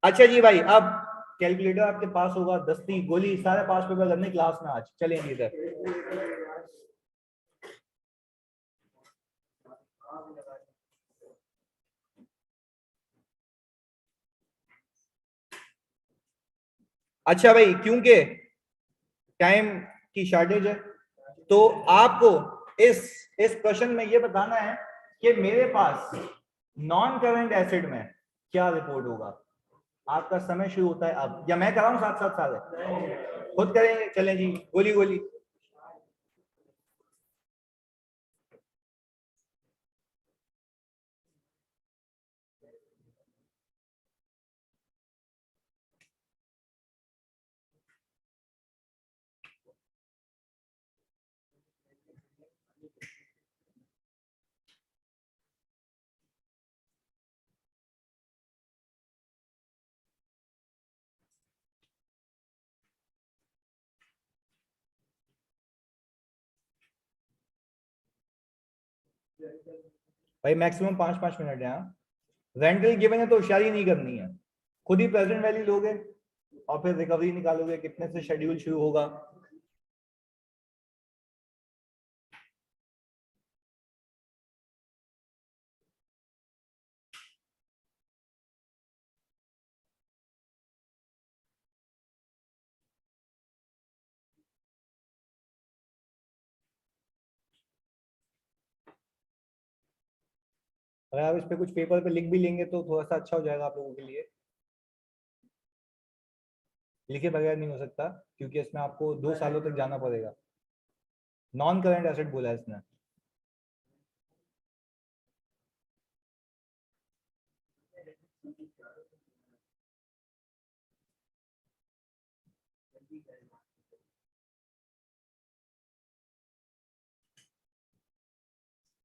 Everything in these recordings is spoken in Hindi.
अच्छा जी भाई, अब कैलकुलेटर आपके पास होगा, दस्ती गोली सारे पास पेपर करने क्लास में आज चलेंगे इधर। अच्छा भाई, क्योंकि टाइम की शॉर्टेज है तो आपको इस इस क्वेश्चन में ये बताना है कि मेरे पास नॉन करंट एसिड में क्या रिपोर्ट होगा। आपका समय शुरू होता है अब, या मैं कराऊं साथ साथ सारे खुद करेंगे? चलें जी, गोली गोली। भाई मैक्सिमम 5-5 मिनट है। हाँ, रेंटल गिवन है तो होशियारी नहीं करनी है, खुद ही प्रेजेंट वैल्यू लोगे और फिर रिकवरी निकालोगे कितने से शेड्यूल शुरू होगा। अगर आप इस पे कुछ पेपर पे लिख भी लेंगे तो थोड़ा सा अच्छा हो जाएगा आप लोगों के लिए। लिखे बगैर नहीं हो सकता, क्योंकि इसमें आपको 2 सालों तक जाना पड़ेगा। नॉन करंट एसेट बोला है इसने।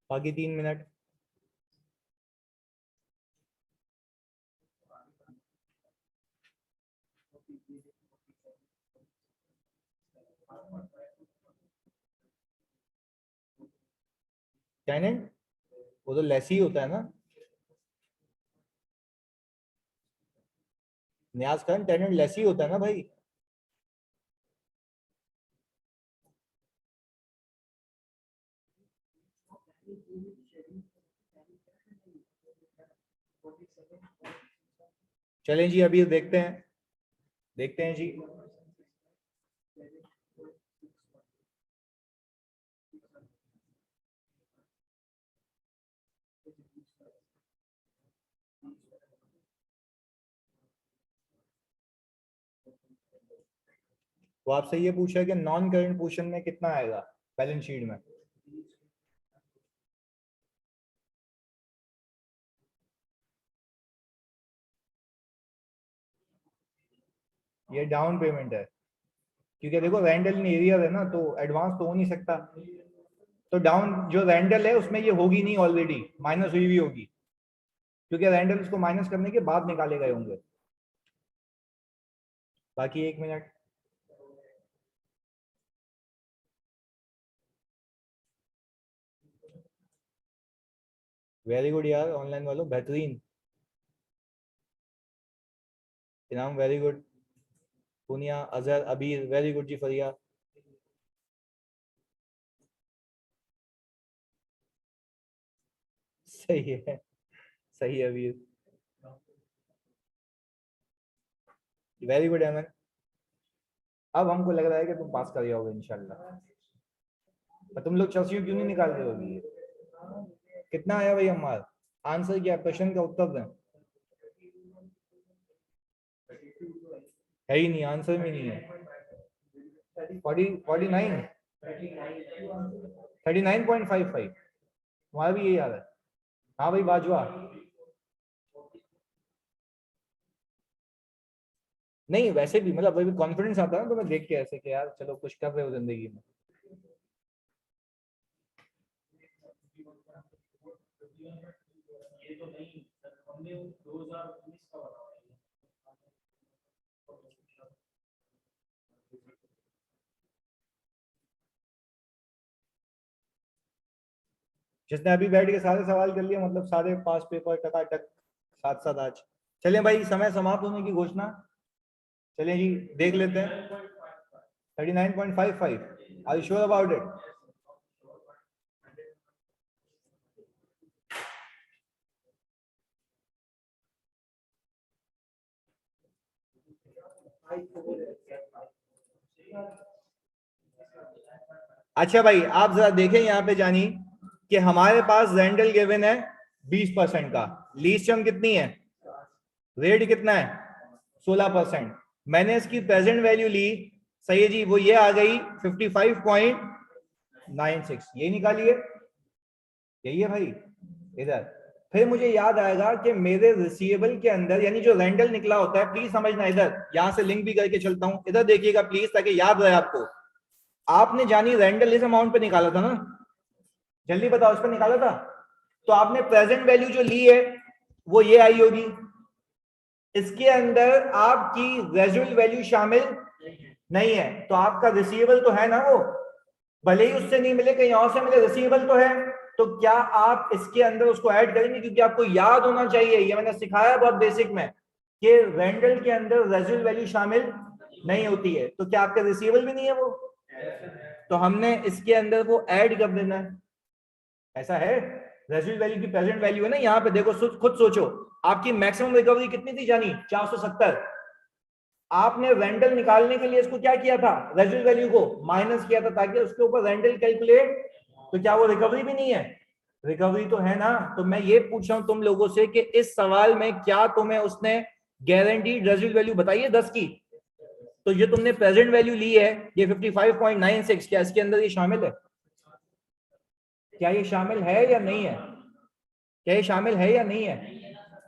बाकी 3 मिनट। टेनेंट, वो तो लेस ही होता है ना। न्यास खान, टेनेंट लेस ही होता है ना भाई। चलें जी, अभी देखते हैं जी। वो आपसे ये पूछा है कि नॉन करंट पोर्शन में कितना आएगा बैलेंस शीट में। ये डाउन पेमेंट है, क्योंकि देखो रेंटल इन एरियर है ना, तो एडवांस तो हो नहीं सकता। तो डाउन जो रेंटल है उसमें ये होगी नहीं, ऑलरेडी माइनस हुई भी होगी, क्योंकि रेंटल उसको माइनस करने के बाद निकाले गए होंगे। बाकी 1 मिनट। वेरी गुड यार, ऑनलाइन वालों बेहतरीन। इनाम वेरी गुड। पुनिया, अजहर, अबीर वेरी गुड जी, फरिया। सही है, सही है अबीर। वेरी गुड अमन। अब हमको लग रहा है कि तुम पास कर जाओगे इंशाल्लाह। पर तुम लोग चौसियों क्यों नहीं निकाल रहे हो अभी? कितना आया भाई हमारा? आंसर क्या, क्वेश्चन का उत्तर दें। है ही नहीं, आंसर में नहीं है। 49, 39.55। तुम्हारा भी यही याद है? हाँ भाई बाजवा। नहीं वैसे भी मतलब वही कॉन्फिडेंस आता है ना, तो मैं देख के ऐसे कि यार चलो कुछ कर रहे हो जिंदगी में। जिसने अभी बैठ के सारे सवाल कर लिया, मतलब सारे पास पेपर टकाटक साथ साथ आज। चलें भाई, समय समाप्त होने की घोषणा। चलें जी, देख लेते हैं। 39.55, are you sure about it? अच्छा भाई, आप जरा देखें यहाँ पे जानी कि हमारे पास रेंटल गिवन है 20% का, लीज टर्म कितनी है, रेट कितना है 16%। मैंने इसकी प्रेजेंट वैल्यू ली, सही है जी, वो ये आ गई 55.96, ये निकालिए, यही है भाई इधर। फिर मुझे याद आएगा कि मेरे रिसीवेबल के अंदर, यानी जो रेंटल निकला होता है, प्लीज समझना, इधर यहां से लिंक भी करके चलता हूं, इधर देखिएगा प्लीज, ताकि याद रहे आपको। आपने जानी रेंटल इस अमाउंट पे निकाला था ना, जल्दी बताओ, इस पर निकाला था। तो आपने प्रेजेंट वैल्यू जो ली है वो ये आई होगी, इसके अंदर आपकी रेजुअल वैल्यू शामिल नहीं है, तो आपका रिसीवेबल तो है ना वो, भले ही उससे नहीं मिले, कहीं और से मिले, रिसीवेबल तो है। तो क्या आप इसके अंदर उसको ऐड करेंगे? क्योंकि आपको याद होना चाहिए, ये मैंने सिखाया बहुत बेसिक में, कि रेंटल के अंदर रेजुअल वैल्यू शामिल नहीं होती है। तो क्या आपका रिसीवेबल भी नहीं है वो, तो हमने इसके अंदर वो ऐड कर देना है, ऐसा है। रेजुअल वैल्यू की प्रेजेंट वैल्यू है ना, यहाँ पे देखो, खुद सोचो, आपकी मैक्सिमम रिकवरी कितनी थी जानी, 470। आपने रेंटल निकालने के लिए इसको क्या किया था, रेजुअल वैल्यू को माइनस किया था, ताकि उसके ऊपर रेंटल कैलकुलेट। तो क्या वो रिकवरी भी नहीं है? रिकवरी तो है ना। तो मैं ये पूछ रहा हूं तुम लोगों से कि इस सवाल में क्या तुम्हें उसने गारंटीड रेजुअल वैल्यू बताई है 10 की? तो ये तुमने प्रेजेंट वैल्यू ली है, ये 55.96, क्या इसके अंदर ये शामिल है? क्या ये शामिल है या नहीं है? क्या ये शामिल है या नहीं है?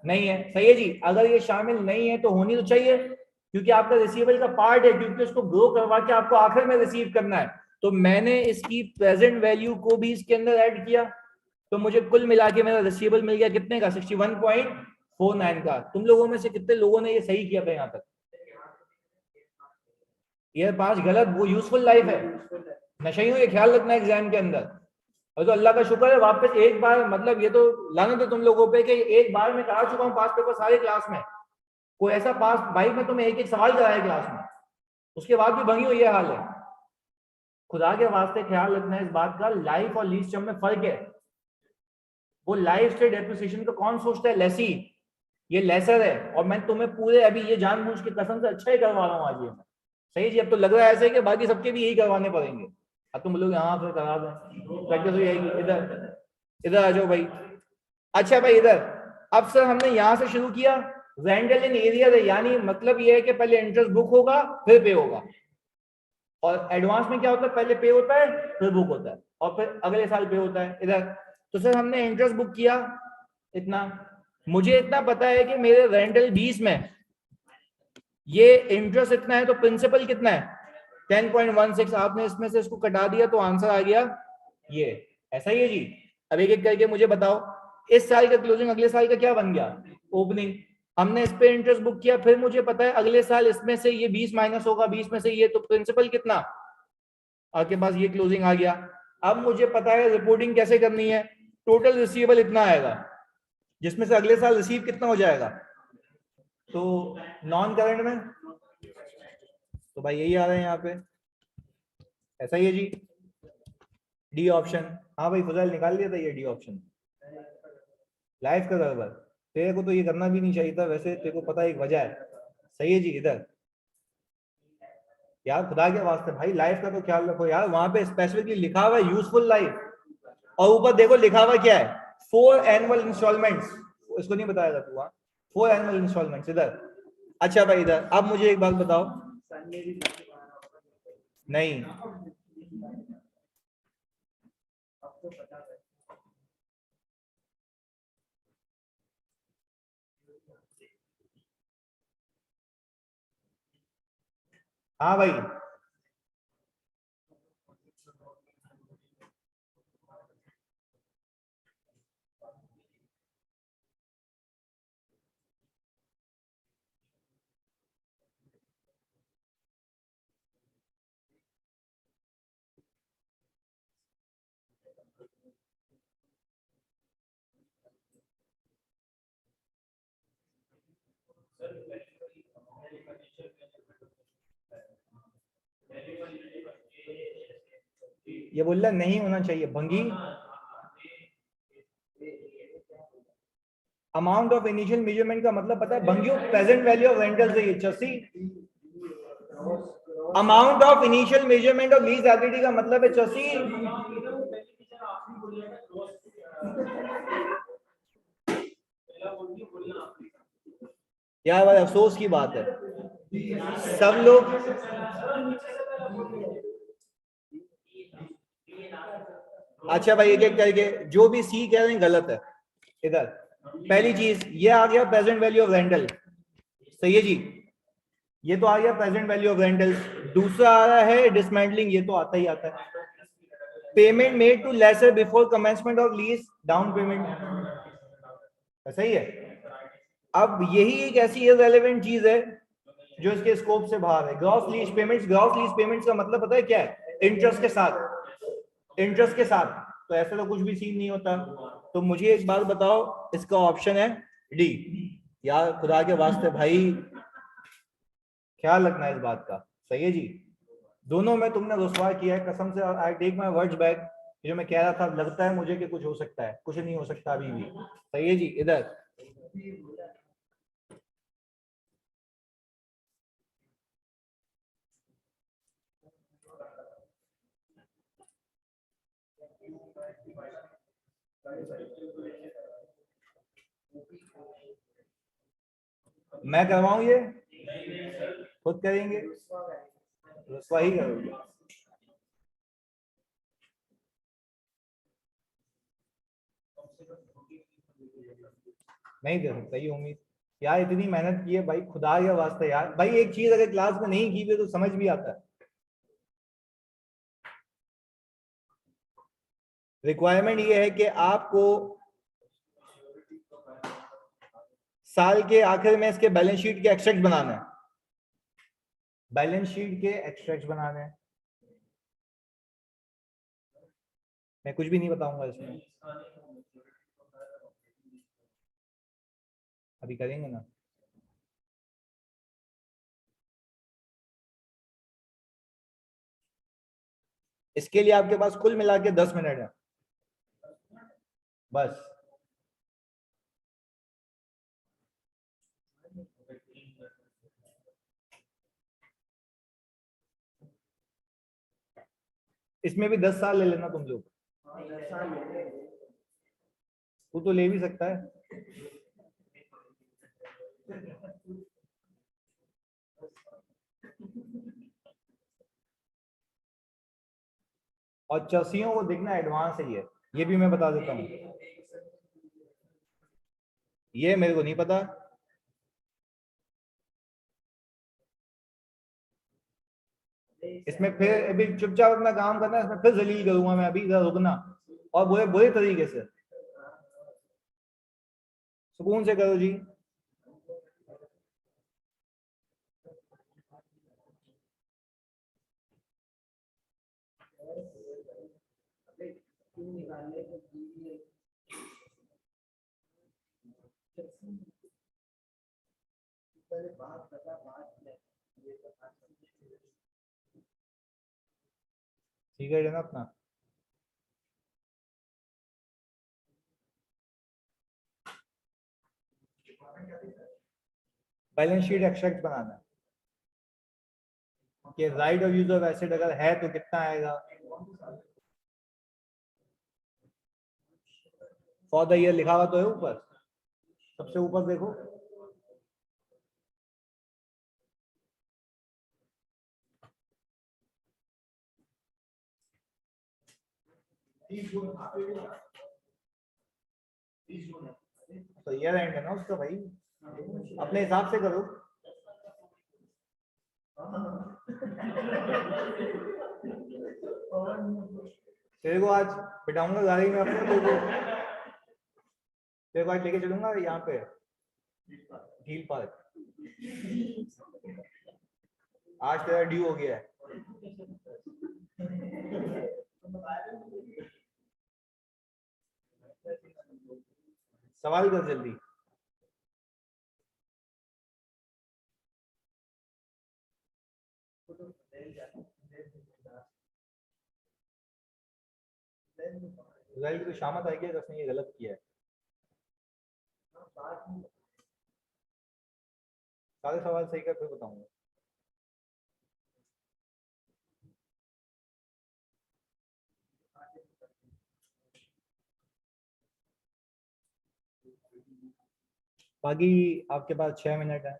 नहीं है, सही है जी। अगर ये शामिल नहीं है तो होनी तो चाहिए, क्योंकि आपका रिसीवेबल का पार्ट है, क्योंकि उसको ग्रो करवा के आपको आखिर में रिसीव करना है। तो मैंने इसकी प्रेजेंट वैल्यू को भी इसके अंदर ऐड किया, तो मुझे कुल मिला के मेरा रिसीवेबल मिल गया कितने का, 61.49 का। तुम लोगों में से कितने लोगों ने ये सही किया था यहाँ तक? ये 5 गलत, वो यूजफुल लाइफ है, नशा ही हो, ये ख्याल रखना एग्जाम के अंदर। और तो अल्लाह का शुक्र है, वापस एक बार, मतलब ये तो लानत है तुम लोगों पे कि एक बार मैं करा चुका हूँ पास पेपर सारे क्लास में। कोई ऐसा पास भाई, मैं तुम्हें एक एक सवाल कराया क्लास में, उसके बाद भी भंगी हुई ये हाल है। खुदा के वास्ते ख्याल रखना है इस बात का, लाइफ और लीज टर्म में फर्क है। वो लाइफ से डेप्रिसिएशन को कौन सोचता है, लेसी, ये लेसर है। और मैं तुम्हें पूरे अभी ये जानबूझ के कसम से अच्छा ही करवा रहा हूँ आज ये मैं, सही जी। अब तो लग रहा है ऐसे कि बाकी सबके भी यही करवाने पड़ेंगे। अब तुम लोग यहाँ फिर करा दें, प्रैक्टिस हो जाएगी। इधर इधर आ जाओ भाई। अच्छा भाई इधर, अब सर हमने यहां से शुरू किया, रेंटल इन एरिया है, यानी मतलब ये है कि पहले इंटरेस्ट बुक होगा फिर पे होगा। और एडवांस में क्या होता है, पहले पे होता है फिर बुक होता है, और फिर अगले साल पे होता है इधर। तो सर हमने इंटरेस्ट बुक किया इतना, मुझे इतना पता है कि मेरे रेंटल 20 में ये इंटरेस्ट इतना है, तो प्रिंसिपल कितना है 10.16। आपने इसमें से इसको कटा दिया तो आंसर आ गया ये, ऐसा ही है जी। अब एक एक करके मुझे बताओ, इस साल का क्लोजिंग अगले साल का क्या बन गया, ओपनिंग। हमने इस पे इंटरेस्ट बुक किया, फिर मुझे पता है अगले साल इसमें से ये 20 माइनस होगा, 20 में से ये, तो प्रिंसिपल कितना आपके पास, ये क्लोजिंग आ गया। अब मुझे पता है रिपोर्टिंग कैसे करनी है, टोटल रिसीवेबल इतना आएगा, जिसमें से अगले साल रिसीव कितना हो जाएगा, तो नॉन करंट में, तो भाई यही आ रहा है यहाँ पे, ऐसा ही है जी, डी ऑप्शन। हाँ भाई फुजैल निकाल लिया था ये डी ऑप्शन, लाइफ का गड़बड़। तेरे को तो ये करना भी नहीं चाहिए था वैसे, तेरे को पता है एक वजह है, सही है जी। इधर यार खुदा के वास्ते भाई, लाइफ का तो ख्याल रखो यार, वहां पे स्पेसिफिकली लिखा हुआ है यूजफुल लाइफ, और ऊपर देखो लिखा हुआ क्या है, 4 एनुअल इंस्टॉलमेंट्स। इसको नहीं बताया था तू, वहां 4 एनुअल इंस्टॉलमेंट्स इधर। अच्छा भाई इधर, अब मुझे एक बात बताओ, नहीं हाँ भाई, ये बोल रहा नहीं होना चाहिए भंगी। अमाउंट ऑफ इनिशियल मेजरमेंट का मतलब पता है भंगियों? प्रेजेंट वैल्यू ऑफ रेंटल से चसी। Amount of initial measurement of lease liability का मतलब है चसी। यार भाई अफसोस की बात है, सब लोग अच्छा भाई एक एक करके जो भी सी कह रहे हैं गलत है। इधर पहली चीज ये आ गया प्रेजेंट वैल्यू ऑफ रेंटल, सही है जी, ये तो आ गया प्रेजेंट वैल्यू ऑफ रेंटल। दूसरा आ रहा है डिसमेंटलिंग, ये तो आता ही आता है। Payment made to lessor before commencement of lease, down payment, सही है। अब यही एक ऐसी इररिलेवेंट चीज है जो इसके स्कोप से बाहर है। Gross lease payments, gross lease payments का मतलब पता है क्या है? इंटरेस्ट के साथ, इंटरेस्ट के साथ। तो ऐसा तो कुछ भी सीन नहीं होता। तो मुझे एक बात बताओ, इसका ऑप्शन है डी। यार खुदा के वास्ते भाई ख्याल रखना है इस बात का, सही है जी। दोनों में तुमने रुसवा किया है कसम से। I take my words back. जो मैं कह रहा था लगता है मुझे कि कुछ हो सकता है, कुछ नहीं हो सकता अभी भी, सही है जी। इधर मैं करवाऊं ये? खुद करेंगे, रुसवा ही करोगे। नहीं दे सकता ये उम्मीद। यार इतनी मेहनत की है भाई खुदा के वास्ते यार, भाई एक चीज अगर क्लास में नहीं की हुई तो समझ भी आता है। रिक्वायरमेंट ये है कि आपको साल के आखिर में इसके बैलेंस शीट के एक्सट्रैक्ट बनाना है, बैलेंस शीट के एक्सट्रैक्ट बनाने हैं। मैं कुछ भी नहीं बताऊंगा इसमें, अभी करेंगे ना। इसके लिए आपके पास कुल मिला के 10 मिनट है बस। इसमें भी 10 साल ले लेना तुम लोग, तू तो ले भी सकता है। और चर्सियों को देखना एडवांस है ये भी मैं बता देता हूँ। ये मेरे को नहीं पता। इसमें फिर अभी चुपचाप अपना काम करना है, इसमें फिर जलील करूंगा मैं, अभी इधर रुकना। और बुरे बुरे तरीके से, सुकून से करो जी। ठीक है ना अपना। बैलेंस शीट एक्सट्रैक्ट बनाना है कि right of use of asset अगर है तो कितना आएगा। फॉर द ईयर लिखा हुआ तो है ऊपर, सबसे ऊपर देखो। तो ईयर एंड है ना उसका भाई, अपने हिसाब से करो। तेरे को आज बिठाऊंगा गाड़ी में अपने, तेरे को आज लेके चलूंगा यहाँ पे झील पार्क। आज तेरा ड्यू हो गया है। सवाल कर जल्दी। रिजल्ट तो शामत आएगी अगर उसने ये गलत किया है। सारे सवाल सही कर फिर बताऊंगा। बाकी आपके पास 6 मिनट है।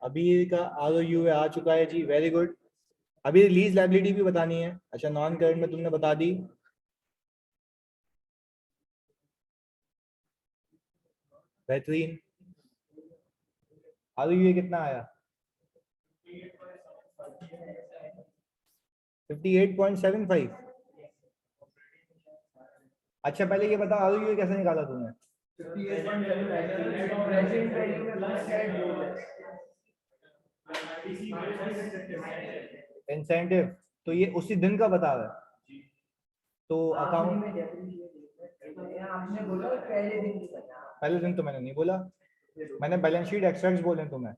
अभी का ROU आ चुका है जी, वेरी गुड। अभी लीज लाइबिलिटी भी बतानी है। अच्छा, नॉन करंट में तुमने बता दी। बेहतरीन। ROU कितना आया? 58.75। अच्छा पहले ये बता ROU कैसे निकाला तूने? इंसेंटिव तो ये उसी दिन का बता रहा है, तो अकाउंट पहले दिन तो मैंने नहीं बोला, मैंने बैलेंस शीट एक्सट्रैक्ट्स बोले तुम्हें।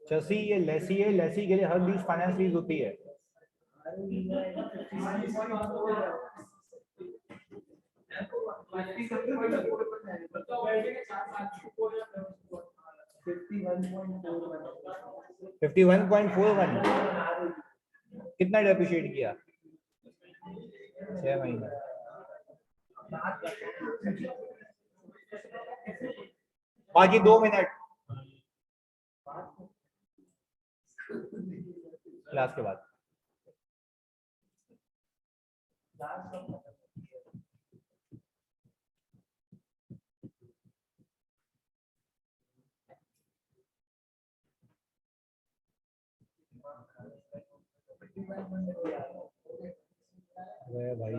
चसी ये लेसी है, लेसी के लिए हर लीज फाइनेंस लीज होती है। फिफ्टी 51.41 कितना डेप्रिशिएट किया? 6 महीने। बाकी 2 मिनट क्लास के बाद। अरे भाई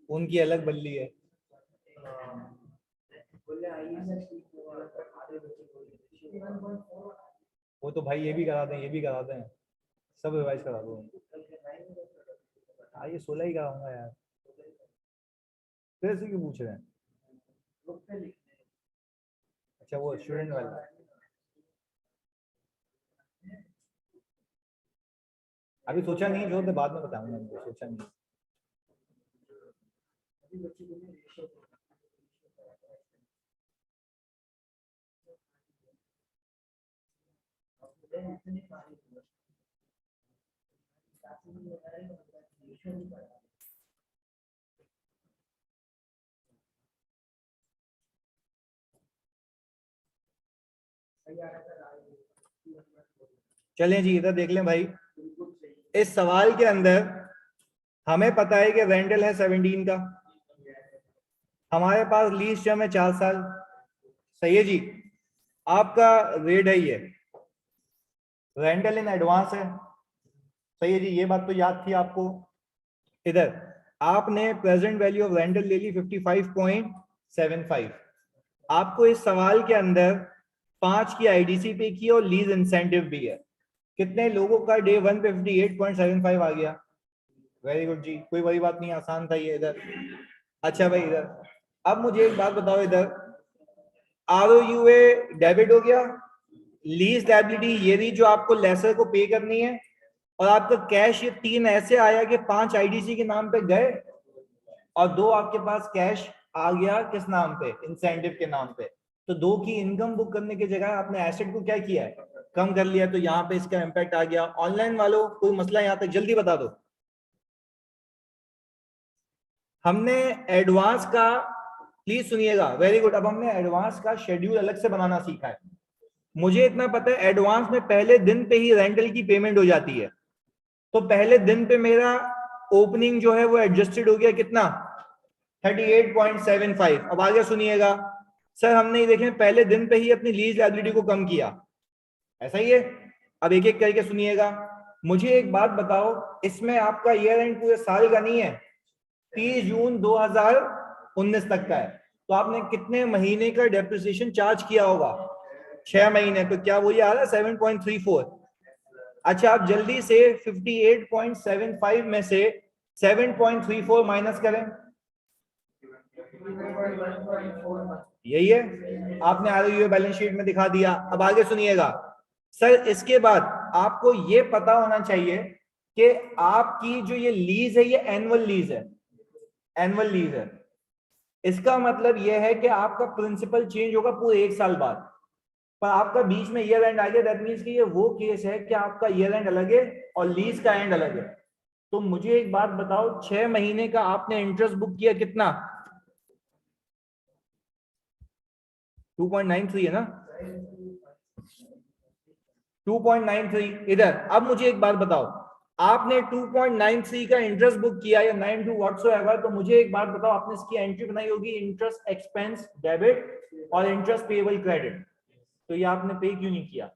उनकी अलग बल्ली है। वो तो भाई ये भी कराते हैं, ये भी कराते हैं, सब रिवाइज करा दो। हाँ ये 16 ही कराऊंगा यार, फिर से क्यों पूछ रहे हैं? अच्छा वो स्टूडेंट वाला। अभी सोचा नहीं, जो तो बाद में बताऊंगा उनको, सोचा नहीं। चलें जी इधर देख लें भाई, इस सवाल के अंदर हमें पता है कि रेंटल है 17 का, हमारे पास लीज टर्म है 4 साल, सही है जी। आपका रेट है ये, रेंटल इन एडवांस है, सही है जी, ये बात तो याद थी आपको। इधर आपने प्रेजेंट वैल्यू ऑफ रेंटल ले ली 55.75। आपको इस सवाल के अंदर 5 की आईडीसी पे की और लीज इंसेंटिव भी है। कितने लोगों का डे 1 पे 58.75 आ गया? वेरी गुड जी, कोई बड़ी बात नहीं, आसान था ये। इधर अच्छा भाई इधर अब मुझे एक बात बताओ, इधर ROUA डेबिट हो गया, लीज लायबिलिटी ये रही जो आपको लेसर को पे करनी है, और आपका कैश ये 3 ऐसे आया कि 5 आईडीसी के नाम पे गए और 2 आपके पास कैश आ गया किस नाम पे, इंसेंटिव के नाम पे। तो 2 की इनकम बुक करने की जगह आपने एसेट को क्या किया है, कम कर लिया, तो यहाँ पे इसका इम्पैक्ट आ गया। ऑनलाइन वालों कोई मसला यहाँ तक जल्दी बता दो। हमने एडवांस का, प्लीज सुनिएगा, वेरी गुड, अब हमने एडवांस का शेड्यूल अलग से बनाना सीखा है। मुझे इतना पता है एडवांस में पहले दिन पे ही रेंटल की पेमेंट हो जाती है, तो पहले दिन पे मेरा ओपनिंग जो है वो एडजस्टेड हो गया कितना, 38.75। अब आगे सुनिएगा, सर हमने ये देखें पहले दिन पे ही अपनी लीज लायबिलिटी को कम किया, ऐसा ही है। अब एक एक करके सुनिएगा। मुझे एक बात बताओ, इसमें आपका ईयर एंड पूरे साल का नहीं है, 30 जून 2019 तक का है, तो आपने कितने महीने का डेप्रिसिएशन चार्ज किया होगा, 6 महीने, तो क्या वो ये आ रहा है 7.34। अच्छा, आप जल्दी से 58.75 में से 7.34 माइनस करें, यही है, आपने आरओयू बैलेंस शीट में दिखा दिया। अब आगे सुनिएगा सर, इसके बाद आपको ये पता होना चाहिए कि आपकी जो ये लीज है ये एनुअल लीज है, एनुअल लीज है। इसका मतलब यह है कि आपका प्रिंसिपल चेंज होगा पूरे 1 साल बाद, पर आपका बीच में ईयर एंड आ गया, दैट मींस कि ये वो केस है कि आपका ईयर एंड अलग है और लीज का एंड अलग है। तो मुझे एक बात बताओ, 6 महीने का आपने इंटरेस्ट बुक किया कितना, 2.93 है ना, 2.93 इधर। अब मुझे एक बात बताओ, आपने 2.93 का इंटरेस्ट बुक किया या 92 व्हाटसोएवर, तो मुझे एक बात बताओ, आपने इसकी एंट्री बनाई होगी इंटरेस्ट एक्सपेंस डेबिट और इंटरेस्ट पेएबल क्रेडिट, तो ये आपने पे क्यों नहीं किया?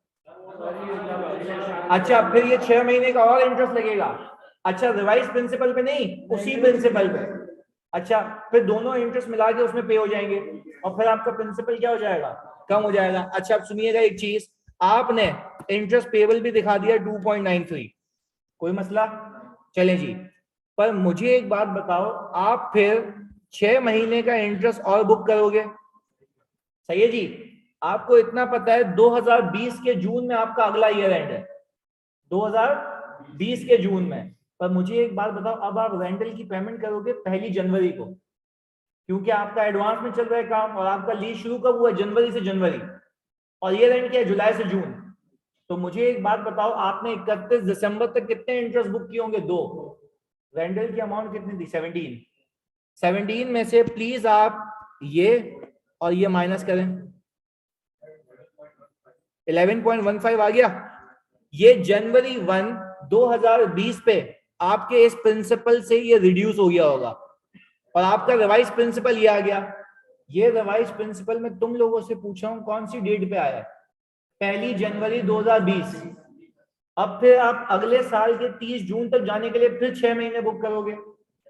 अच्छा, फिर ये 6 महीने का और इंटरेस्ट लगेगा। अच्छा, रिवाइज प्रिंसिपल पे नहीं, उसी प्रिंसिपल पे। अच्छा, फिर दोनों इंटरेस्ट मिला के उसमें पे हो जाएंगे और फिर आपका प्रिंसिपल क्या हो जाएगा, कम हो जाएगा। अच्छा, अब सुनिएगा एक चीज, आपने इंटरेस्ट पेबल भी दिखा दिया 2.93, कोई मसला, चले जी। पर मुझे एक बात बताओ, आप फिर 6 महीने का इंटरेस्ट और बुक करोगे, सही है जी। आपको इतना पता है 2020 के जून में आपका अगला ईयर एंड है, 2020 के जून में। पर मुझे एक बात बताओ, अब आप रेंटल की पेमेंट करोगे 1 जनवरी को, क्योंकि आपका एडवांस में चल रहा है काम और आपका लीज शुरू कब हुआ, जनवरी से जनवरी, और ईयर एंड क्या है, जुलाई से जून। तो मुझे एक बात बताओ, आपने 31 दिसंबर तक कितने इंटरेस्ट बुक किए होंगे, 2। रेंटल की अमाउंट कितनी थी, 17 में से प्लीज आप ये और ये माइनस करें, 11.15 आ गया। ये जनवरी 1 2020 पे आपके इस प्रिंसिपल से ये रिड्यूस हो गया होगा और आपका रिवाइज प्रिंसिपल ये आ गया। ये रिवाइज प्रिंसिपल में तुम लोगों से पूछा हूं कौन सी डेट पे आया है, 1 जनवरी 2020। अब फिर आप अगले साल के 30 जून तक जाने के लिए फिर 6 महीने बुक करोगे,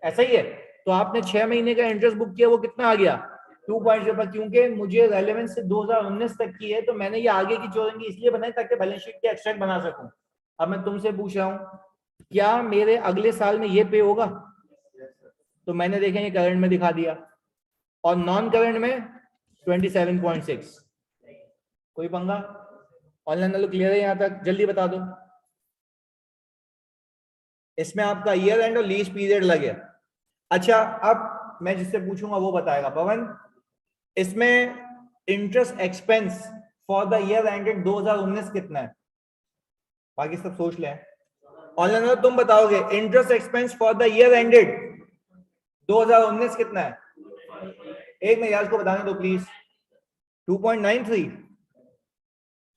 ऐसा ही है। तो आपने 6 महीने का इंटरेस्ट बुक किया, वो कितना आ गया, 2.0, क्योंकि मुझे रेलेवेंस से 2019 तक की है, तो मैंने ये आगे की चौरंगी इसलिए बनाई ताकि बैलेंस शीट के एक्सट्रैक्ट बना सकूं। अब मैं तुमसे पूछ रहा हूं, क्या मेरे अगले साल में ये पे होगा, तो मैंने देखें ये करंट में दिखा दिया, और नॉन करंट में 27.6। कोई पंगा? ऑनलाइन वालों क्लियर है यहां तक, जल्दी बता दो। इसमें आपका ईयर एंड और लीज पीरियड लगे। अच्छा, अब मैं जिससे पूछूंगा वो बताएगा। पवन, इसमें interest expense for the year ended 2019 कितना है, बाकी सब सोच लें। ऑनलाइन वालों तुम बताओगे interest expense for the year ended 2019 कितना है, एक में यार को बताने दो प्लीज। 2.93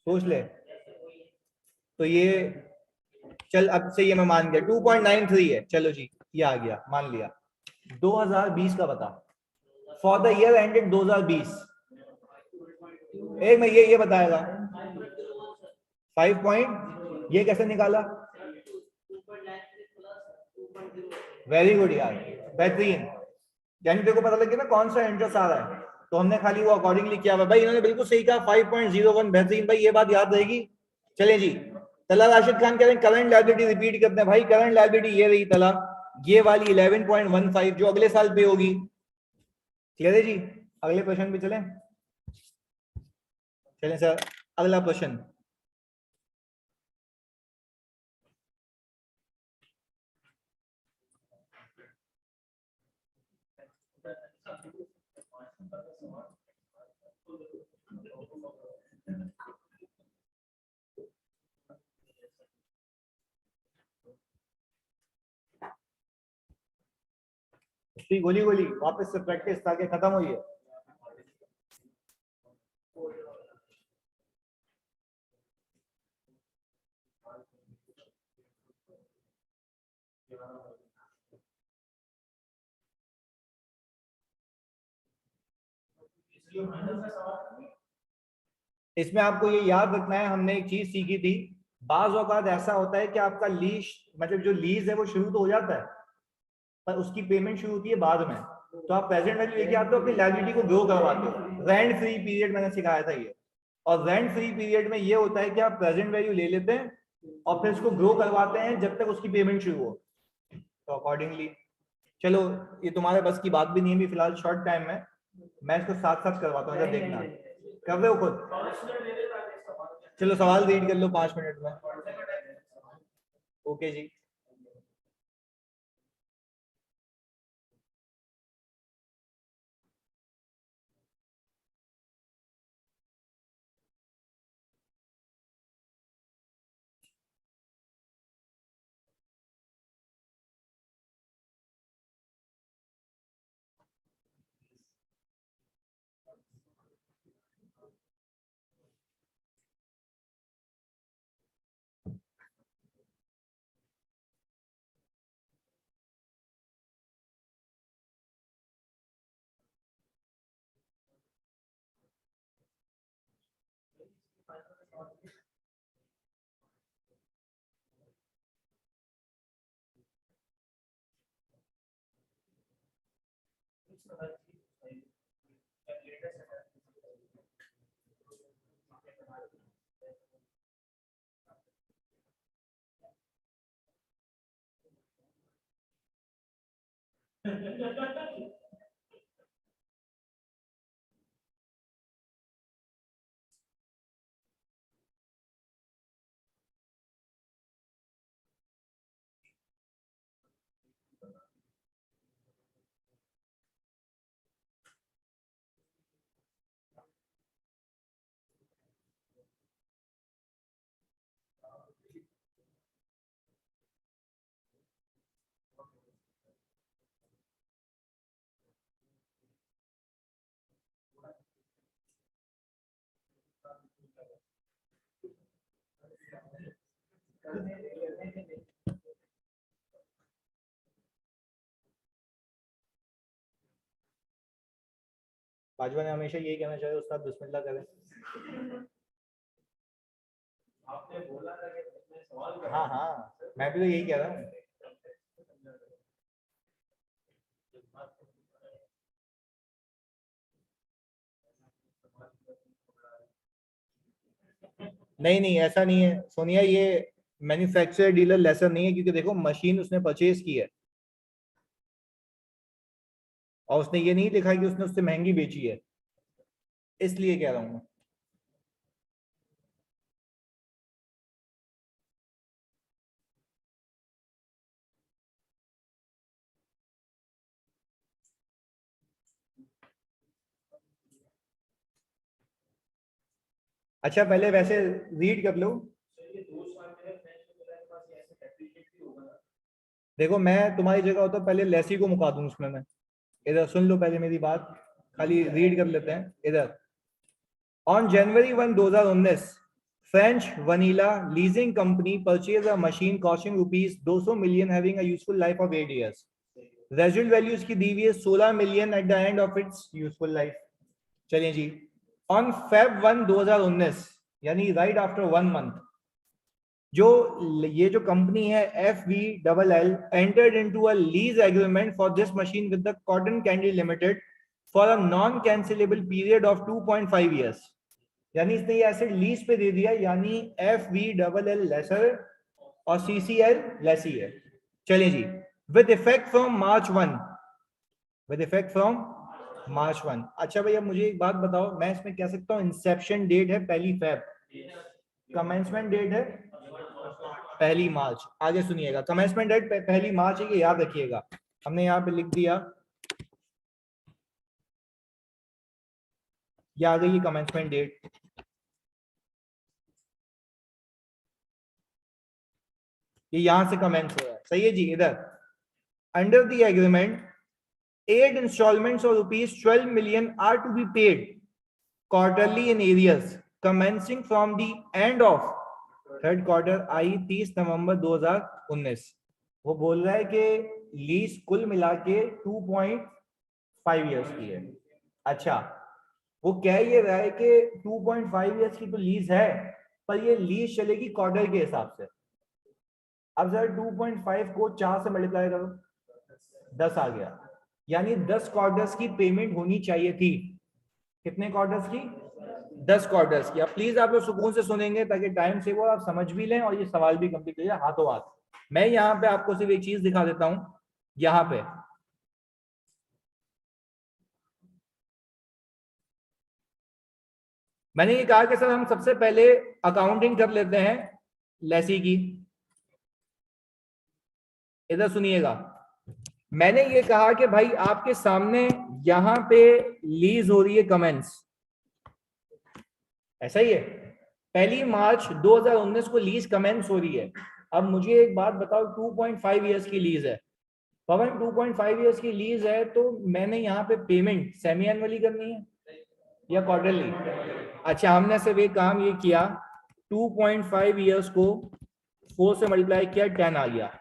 सोच ले, तो ये चल, अब से ये मैं मान गया 2.93 है, चलो जी ये आ गया, मान लिया। 2020 का बता, फॉर द ईयर एंडेड 2020, एक में ये बताएगा 5 पॉइंट, ये कैसे निकाला, वेरी गुड यार, बेहतरीन। यानी तेरे को पता लग गया ना कौन सा इंटरेस्ट आ रहा है, तो हमने खाली वो अकॉर्डिंगली किया हुआ। भाई इन्होंने बिल्कुल सही कहा, 5.01, बेहतरीन भाई, ये बात याद रहेगी। चले जी, तला राशिद खान कह रहे हैं करंट लायबिलिटी रिपीट करते हैं। भाई करंट लायबिलिटी ये रही तला, ये वाली 11.15 जो अगले साल पे होगी। क्लियर है जी, अगले क्वेश्चन पे चलें। चलें सर, अगला क्वेश्चन। गोली गोली वापस से प्रैक्टिस ताकि खत्म हुई है। इसमें आपको ये याद रखना है, हमने एक चीज सीखी थी, बाज औकात ऐसा होता है कि आपका लीज, मतलब जो लीज है वो शुरू तो हो जाता है पर उसकी पेमेंट शुरू होती है बाद में। तो आप प्रेजेंट वैल्यू लेके आते हो, अपनी लायबिलिटी को ग्रो करवाते हो। रेंट फ्री पीरियड मैंने सिखाया था ये, और रेंट फ्री पीरियड में ये होता है कि आप प्रेजेंट वैल्यू ले लेते हैं और फिर उसको ग्रो करवाते हैं जब तक उसकी पेमेंट शुरू हो। तो अकॉर्डिंगली, चलो ये तुम्हारे बस की बात भी नहीं है फिलहाल शॉर्ट टाइम में, मैं इसको साथ साथ करवाता हूँ, देखना कर रहे हो खुद। चलो सवाल रीड कर लो 5 मिनट में। ओके जी। बाजवा ने हमेशा यही कहना चाहिए, उस्ताद बिस्मिल्लाह करें। आपने बोला था कि सवाल, हाँ हाँ मैं भी तो यही कह रहा हूँ। नहीं नहीं ऐसा नहीं है सोनिया, ये मैन्युफैक्चरर डीलर लेसर नहीं है, क्योंकि देखो मशीन उसने परचेज की है और उसने ये नहीं लिखा कि उसने उससे महंगी बेची है, इसलिए कह रहा हूँ मैं। अच्छा पहले वैसे रीड कर लो। देखो मैं तुम्हारी जगह होता पहले लेसी को मुका दूं उसमें मैं। इधर सुन लो पहले मेरी बात, खाली रीड कर लेते हैं इधर। On January 1, 2019 French vanilla leasing company purchase a machine costing rupees 200 million having a useful life of 8 years। Residual value इसकी दी हुई है 16 million at the end of its useful life. चलिए जी, ऑन Feb 1, 2019 यानी राइट आफ्टर 1 month, जो ये जो कंपनी है FVLL entered into a lease agreement for this machine with the Cotton Candy Limited for a non-cancelable period of 2.5 years। यानी इसने ये एसेट लीज पे दे दिया, यानी FVLL लेसर और CCL लेसी है। चलिए जी, with effect from March 1, with effect from March 1। अच्छा भैया मुझे एक बात बताओ, मैं इसमें कह सकता हूँ इंसेप्शन डेट है 1 फेब, कमेंसमेंट डेट है 1 मार्च। आगे सुनिएगा, कमेंसमेंट डेट 1 मार्च है, ये याद रखिएगा। हमने यहाँ पे लिख दिया, ये आ गई कमेंसमेंट डेट। ये यहां से कमेंस हो रहा है, सही है जी। इधर under the agreement 8 installments of ₹12 million are to be paid quarterly in arrears commencing from the end of third quarter, I 30 November 2019। वो बोल रहा है कि लीज कुल मिला के 2.5 इयर्स की है। अच्छा, वो कह ये रहा है कि 2.5 इयर्स की तो लीज है, पर ये लीज चलेगी क्वार्टर के हिसाब से। अब सर 2.5 को 4 से मल्टीप्लाई करो, 10 आ गया, यानी 10 क्वार्टर्स की पेमेंट होनी चाहिए थी। कितने क्वार्टर्स की? 10 क्वार्टर्स की। अब प्लीज आप लोग सुकून से सुनेंगे ताकि टाइम से वो आप समझ भी लें और ये सवाल भी कंप्लीट हो जाए हाथों हाथ। मैं यहाँ पे आपको सिर्फ एक चीज दिखा देता हूं। यहाँ पे मैंने ये कहा कि सर हम सबसे पहले अकाउंटिंग कर लेते हैं लेसी की। इधर सुनिएगा, मैंने ये कहा कि भाई आपके सामने यहां पे लीज हो रही है कमेंस, ऐसा ही है। 1 मार्च 2019 को लीज कमेंस हो रही है। अब मुझे एक बात बताओ, 2.5 इयर्स की लीज है पवन, 2.5 इयर्स की लीज है, तो मैंने यहाँ पे पेमेंट सेमी एनुअली करनी है या क्वार्टरली? अच्छा, हमने सिर्फ एक काम ये किया, 2.5 इयर्स को 4 से मल्टीप्लाई किया, 10 आ गया।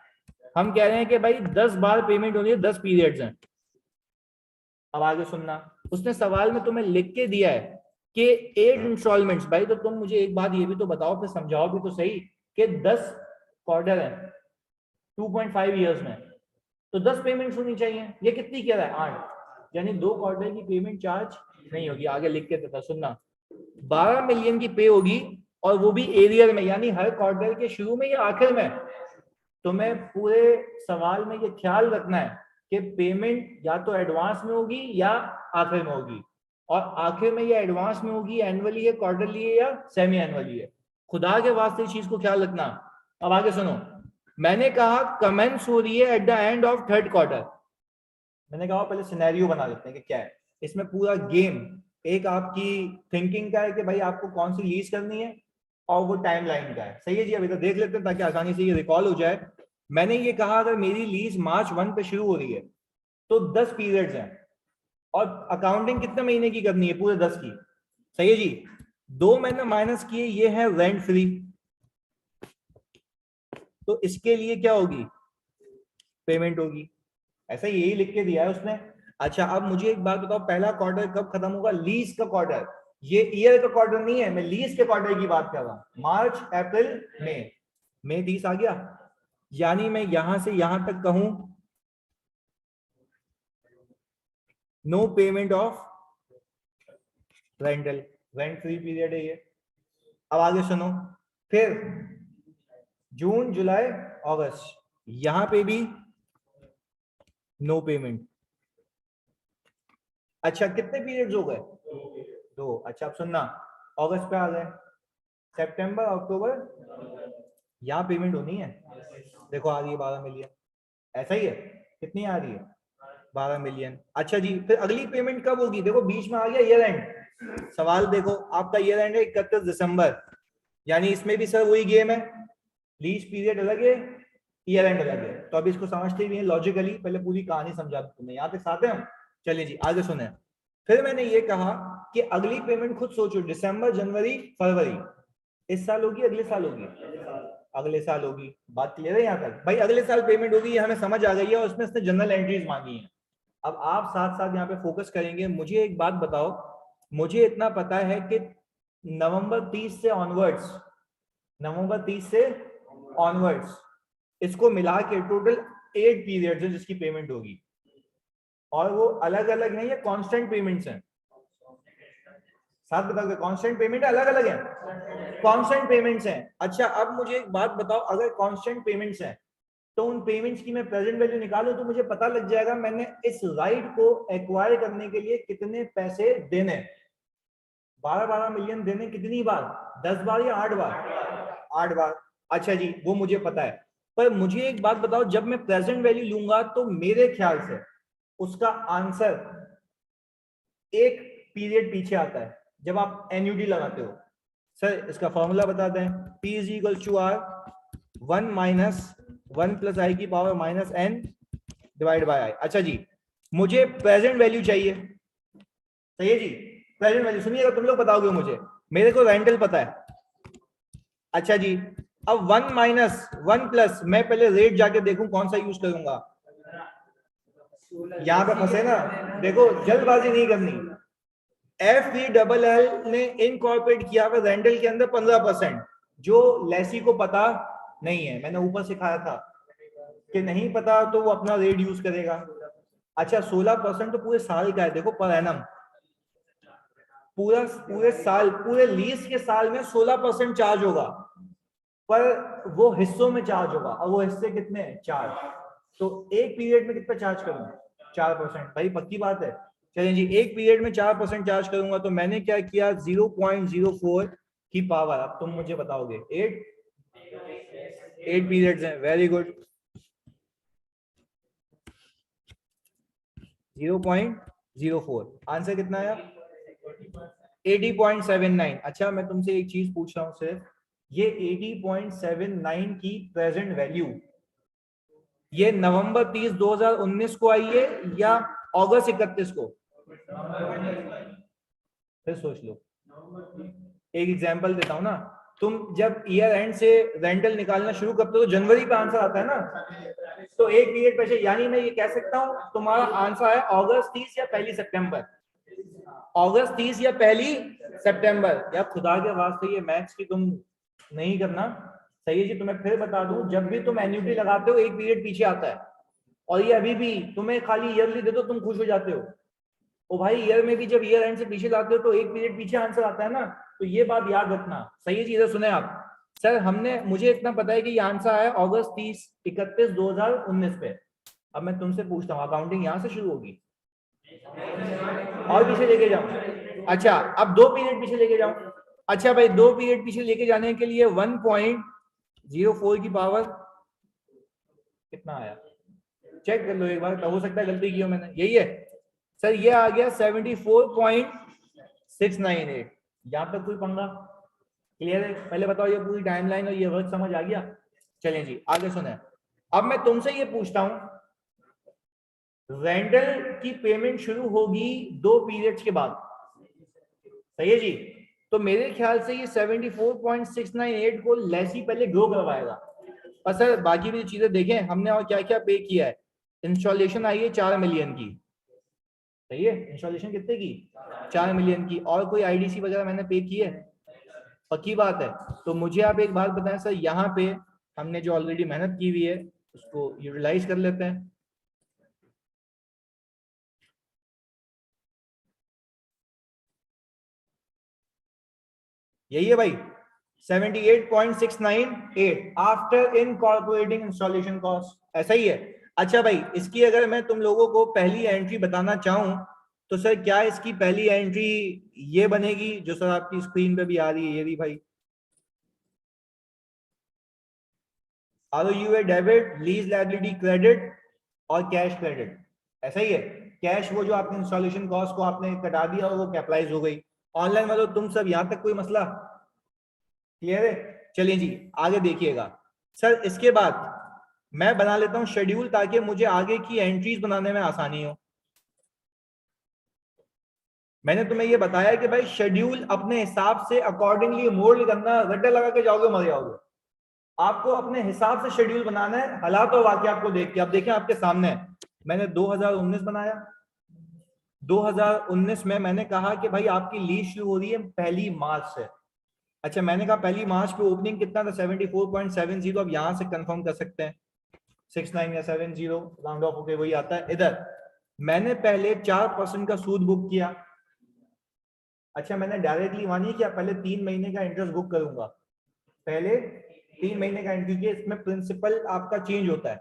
हम कह रहे हैं कि भाई 10 बार पेमेंट होनी है, 10 पीरियड्स हैं। अब आगे सुनना, उसने सवाल में तुम्हें लिख के दिया है कि 8 इंस्टॉलमेंट्स। भाई तो तुम मुझे एक बात ये भी तो बताओ, फिर समझाओ भी तो सही, कि 10 क्वार्टर है 2.5 इयर्स में, तो 10 पेमेंट्स होनी चाहिए। ये कितनी कह रहा है? 8, यानी 2 क्वार्टर की पेमेंट चार्ज नहीं होगी। आगे लिख के देता, सुनना, 12 मिलियन की पे होगी, और वो भी एरियर में, यानी हर क्वार्टर के शुरू में या आखिर में। तुम्हें पूरे सवाल में ये ख्याल रखना है कि पेमेंट या तो एडवांस में होगी या आखिर में होगी, और आखिर में या एडवांस में होगी, एनुअली है, क्वार्टरली है या सेमी एनुअली है। खुदा के वास्ते इस चीज को ख्याल रखना। अब आगे सुनो, मैंने कहा कमेंस हो रही है eight the end of third quarter. मैंने कहा पहले सिनेरियो बना लेते हैं कि क्या है इसमें। पूरा गेम एक आपकी थिंकिंग का है कि भाई आपको कौन सी लीज करनी है, और वो टाइमलाइन का है। सही है जी, अभी तो देख लेते हैं ताकि आसानी से ये रिकॉल हो जाए। मैंने ये कहा अगर मेरी लीज मार्च 1 पे शुरू हो रही है तो 10 पीरियड्स हैं, और अकाउंटिंग कितने महीने की करनी है? पूरे 10 की। सही है जी। 2 महीने माइनस किए, ये है रेंट फ्री, तो इसके लिए क्या होगी? पेमेंट होगी। ऐसा यही लिख के दिया है उसने। अच्छा, अब मुझे एक बात बताओ, पहला क्वार्टर कब खत्म होगा? लीज का क्वार्टर, ये ईयर का क्वार्टर नहीं है, मैं लीज के क्वार्टर की बात कर रहा हूं। मार्च, अप्रैल, मई 30 आ गया, यानी मैं यहां से यहां तक कहूं no payment of rental, rent free period है ये। अब आगे सुनो, फिर जून, जुलाई, अगस्त, यहां पे भी नो पेमेंट। अच्छा, कितने पीरियड्स हो गए? 2। अच्छा, अब सुनना, अगस्त पे आ गए, सितंबर, अक्टूबर, यहाँ पेमेंट होनी है। देखो आ रही है 12 मिलियन, ऐसा ही है। कितनी आ रही है? 12 मिलियन। अच्छा जी, फिर अगली पेमेंट कब होगी? देखो बीच में आ गया ईयर एंड। सवाल देखो, आपका ईयर एंड है 31 दिसंबर, यानी इसमें भी सर वही गेम है, लीज पीरियड अलग है, ईयर एंड अलग है। तो अब इसको समझते भी हैं लॉजिकली, पहले पूरी कहानी समझा तुम्हें, यहाँ तक साथ हैं हम। चलिए जी आगे सुने। फिर मैंने ये कहा कि अगली पेमेंट खुद सोचो, दिसंबर, जनवरी, फरवरी, इस साल होगी अगले साल होगी? अगले साल होगी। बात क्लियर है यहाँ तक? भाई अगले साल पेमेंट होगी, ये हमें समझ आ गई है, और उसमें इसने जनरल एंट्रीज मांगी है। अब आप साथ साथ यहाँ पे फोकस करेंगे। मुझे एक बात बताओ, मुझे इतना पता है कि नवंबर 30 से ऑनवर्ड्स, नवंबर 30 से ऑनवर्ड्स, इसको मिला के टोटल 8 पीरियड्स है जिसकी पेमेंट होगी, और वो अलग अलग हैं या कांस्टेंट पेमेंट्स हैं? साथ बताओगे, कांस्टेंट पेमेंट अलग अलग है? कांस्टेंट पेमेंट्स हैं। अच्छा, अब मुझे एक बात बताओ, अगर कांस्टेंट पेमेंट्स हैं तो उन पेमेंट्स की मैं प्रेजेंट वैल्यू निकालूं तो मुझे पता लग जाएगा मैंने इस राइट को एक्वायर करने के लिए कितने पैसे देने। 12 मिलियन देने कितनी बार, 10 बार या 8 बार? 8 बार। अच्छा जी, वो मुझे पता है। पर मुझे एक बात बताओ, जब मैं प्रेजेंट वैल्यू लूंगा तो मेरे ख्याल से उसका आंसर एक पीरियड पीछे आता है जब आप एनयूडी लगाते हो। सर इसका फॉर्मूला बता दें, P is equal to r 1 minus 1 plus i की power minus n divide by i. अच्छा जी, मुझे प्रेजेंट वैल्यू चाहिए, सही है जी। प्रेजेंट वैल्यू सुनिएगा, तुम लोग बताओगे मुझे, मेरे को रेंटल पता है। अच्छा जी, अब 1 माइनस 1 प्लस, मैं पहले रेट जाके देखूं कौन सा यूज करूंगा। यहां पे फंसे ना, देखो जल्दबाजी नहीं करनी। FVLL ने इनकॉर्पोरेट किया हुआ रेंटल के अंदर 15%, जो लेसी को पता नहीं है। मैंने ऊपर सिखाया था कि नहीं पता तो वो अपना रेट यूज करेगा। अच्छा 16% तो पूरे साल का है, देखो पर एनम, पूरे साल, पूरे लीज के साल में 16% चार्ज होगा, पर वो हिस्सों में चार्ज होगा, और वो हिस्से कितने हैं? 4। तो एक पीरियड में कितना चार्ज करूंगा? 4%। भाई पक्की बात है। चलिए जी, एक पीरियड में 4% चार्ज करूंगा, तो मैंने क्या किया, 0.04 की पावर, अब तुम मुझे बताओगे 8 पीरियड्स हैं, वेरी गुड। 0.04, आंसर कितना आया? 80.79। अच्छा मैं तुमसे एक चीज पूछ रहा हूं सिर्फ, ये 80.79 की प्रेजेंट वैल्यू ये नवंबर 30 2019 को आई है या अगस्त 31 को? फिर सोच लो। एक एग्जांपल देता हूं ना, तुम जब ईयर एंड से रेंटल निकालना शुरू करते हो तो जनवरी का आंसर आता है ना, तो एक पीरियड पीछे, यानी मैं ये कह सकता हूं तुम्हारा आंसर है अगस्त 30 या 1 सितंबर। अगस्त 30 या 1 सितंबर। या खुदा के वास्ते ये मैथ्स की तुम नहीं करना, सही है जी। तुम्हें फिर बता दूं, जब भी तुम एन्युटी लगाते हो एक पीरियड पीछे आता है, और ये अभी भी तुम्हें खाली ईयरली दे दो तुम खुश हो जाते हो। ओ भाई, ईयर में भी जब ईयर एंड से पीछे लाते हो तो एक पीरियड पीछे आंसर आता है ना, तो ये बात याद रखना, सही है जी। इधर सुने आप, सर हमने, मुझे इतना पता है कि ये आंसर है अगस्त 30 31 2019 पे। अब मैं तुमसे पूछता हूँ, अकाउंटिंग यहां से शुरू होगी और पीछे लेके जाऊं? अच्छा अब 2 पीरियड पीछे लेके जाऊं। अच्छा भाई, 2 पीरियड पीछे लेके जाने के लिए 1.04 की पावर कितना आया, चेक कर लो एक बार, तो हो सकता है गलती की हो मैंने। यही है सर, ये आ गया 74.698। यहां तक कोई पंगा क्लियर है? पहले बताओ, ये पूरी टाइमलाइन और ये वर्क समझ आ गया? चलें जी आगे सुने। अब मैं तुमसे ये पूछता हूं, रेंटल की पेमेंट शुरू होगी 2 पीरियड्स के बाद, सही है जी। तो मेरे ख्याल से ये 74.698 को लेसी पहले ग्रो करवाएगा। और सर बाकी भी चीजें देखें हमने और क्या क्या पे किया है। इंस्टॉलेशन आई है 4 मिलियन की, सही है। इंस्टॉलेशन कितने की? 4 मिलियन की। और कोई आईडीसी वगैरह मैंने पे की है? पक्की बात है। तो मुझे आप एक बात बताएं सर, यहाँ पे हमने जो ऑलरेडी मेहनत की हुई है उसको यूटिलाइज कर लेते हैं। यही है भाई 78.698 आफ्टर इनकॉर्पोरेटिंग इंस्टॉलेशन कॉस्ट, ऐसा ही है। अच्छा भाई, इसकी अगर मैं तुम लोगों को पहली एंट्री बताना चाहूं तो सर क्या इसकी पहली एंट्री ये बनेगी जो सर आपकी स्क्रीन पे भी आ रही है, ये भी भाई, ROU debit, lease liability credit और कैश क्रेडिट, ऐसा ही है। कैश वो जो आपने इंस्टॉलेशन कॉस्ट को आपने कटा दिया और वो कैपिटलाइज हो गई। ऑनलाइन वालों तुम सब यहां तक कोई मसला क्लियर है? चलिए जी आगे देखिएगा। सर इसके बाद मैं बना लेता हूं शेड्यूल ताकि मुझे आगे की एंट्रीज बनाने में आसानी हो। मैंने तुम्हें ये बताया कि भाई शेड्यूल अपने हिसाब से अकॉर्डिंगली मोल्ड करना, रट्टे लगा के जाओगे मर जाओगे। आपको अपने हिसाब से शेड्यूल बनाना है, हालात और वाकयात को देख के। अब देखें आपके सामने मैंने 2019 बनाया। 2019 में मैंने कहा कि भाई आपकी लीज शुरू हो रही है 1 मार्च से। अच्छा मैंने कहा 1 मार्च पे ओपनिंग कितना था, 74.70। अब यहां से कंफर्म कर सकते हैं 69 या 70 राउंड ऑफ होके वही आता है। इधर मैंने पहले 4% का सूद बुक किया। अच्छा मैंने डायरेक्टली वहां नहीं किया, पहले 3 महीने का इंटरेस्ट बुक करूंगा, पहले 3 महीने का, क्योंकि इसमें प्रिंसिपल आपका चेंज होता है।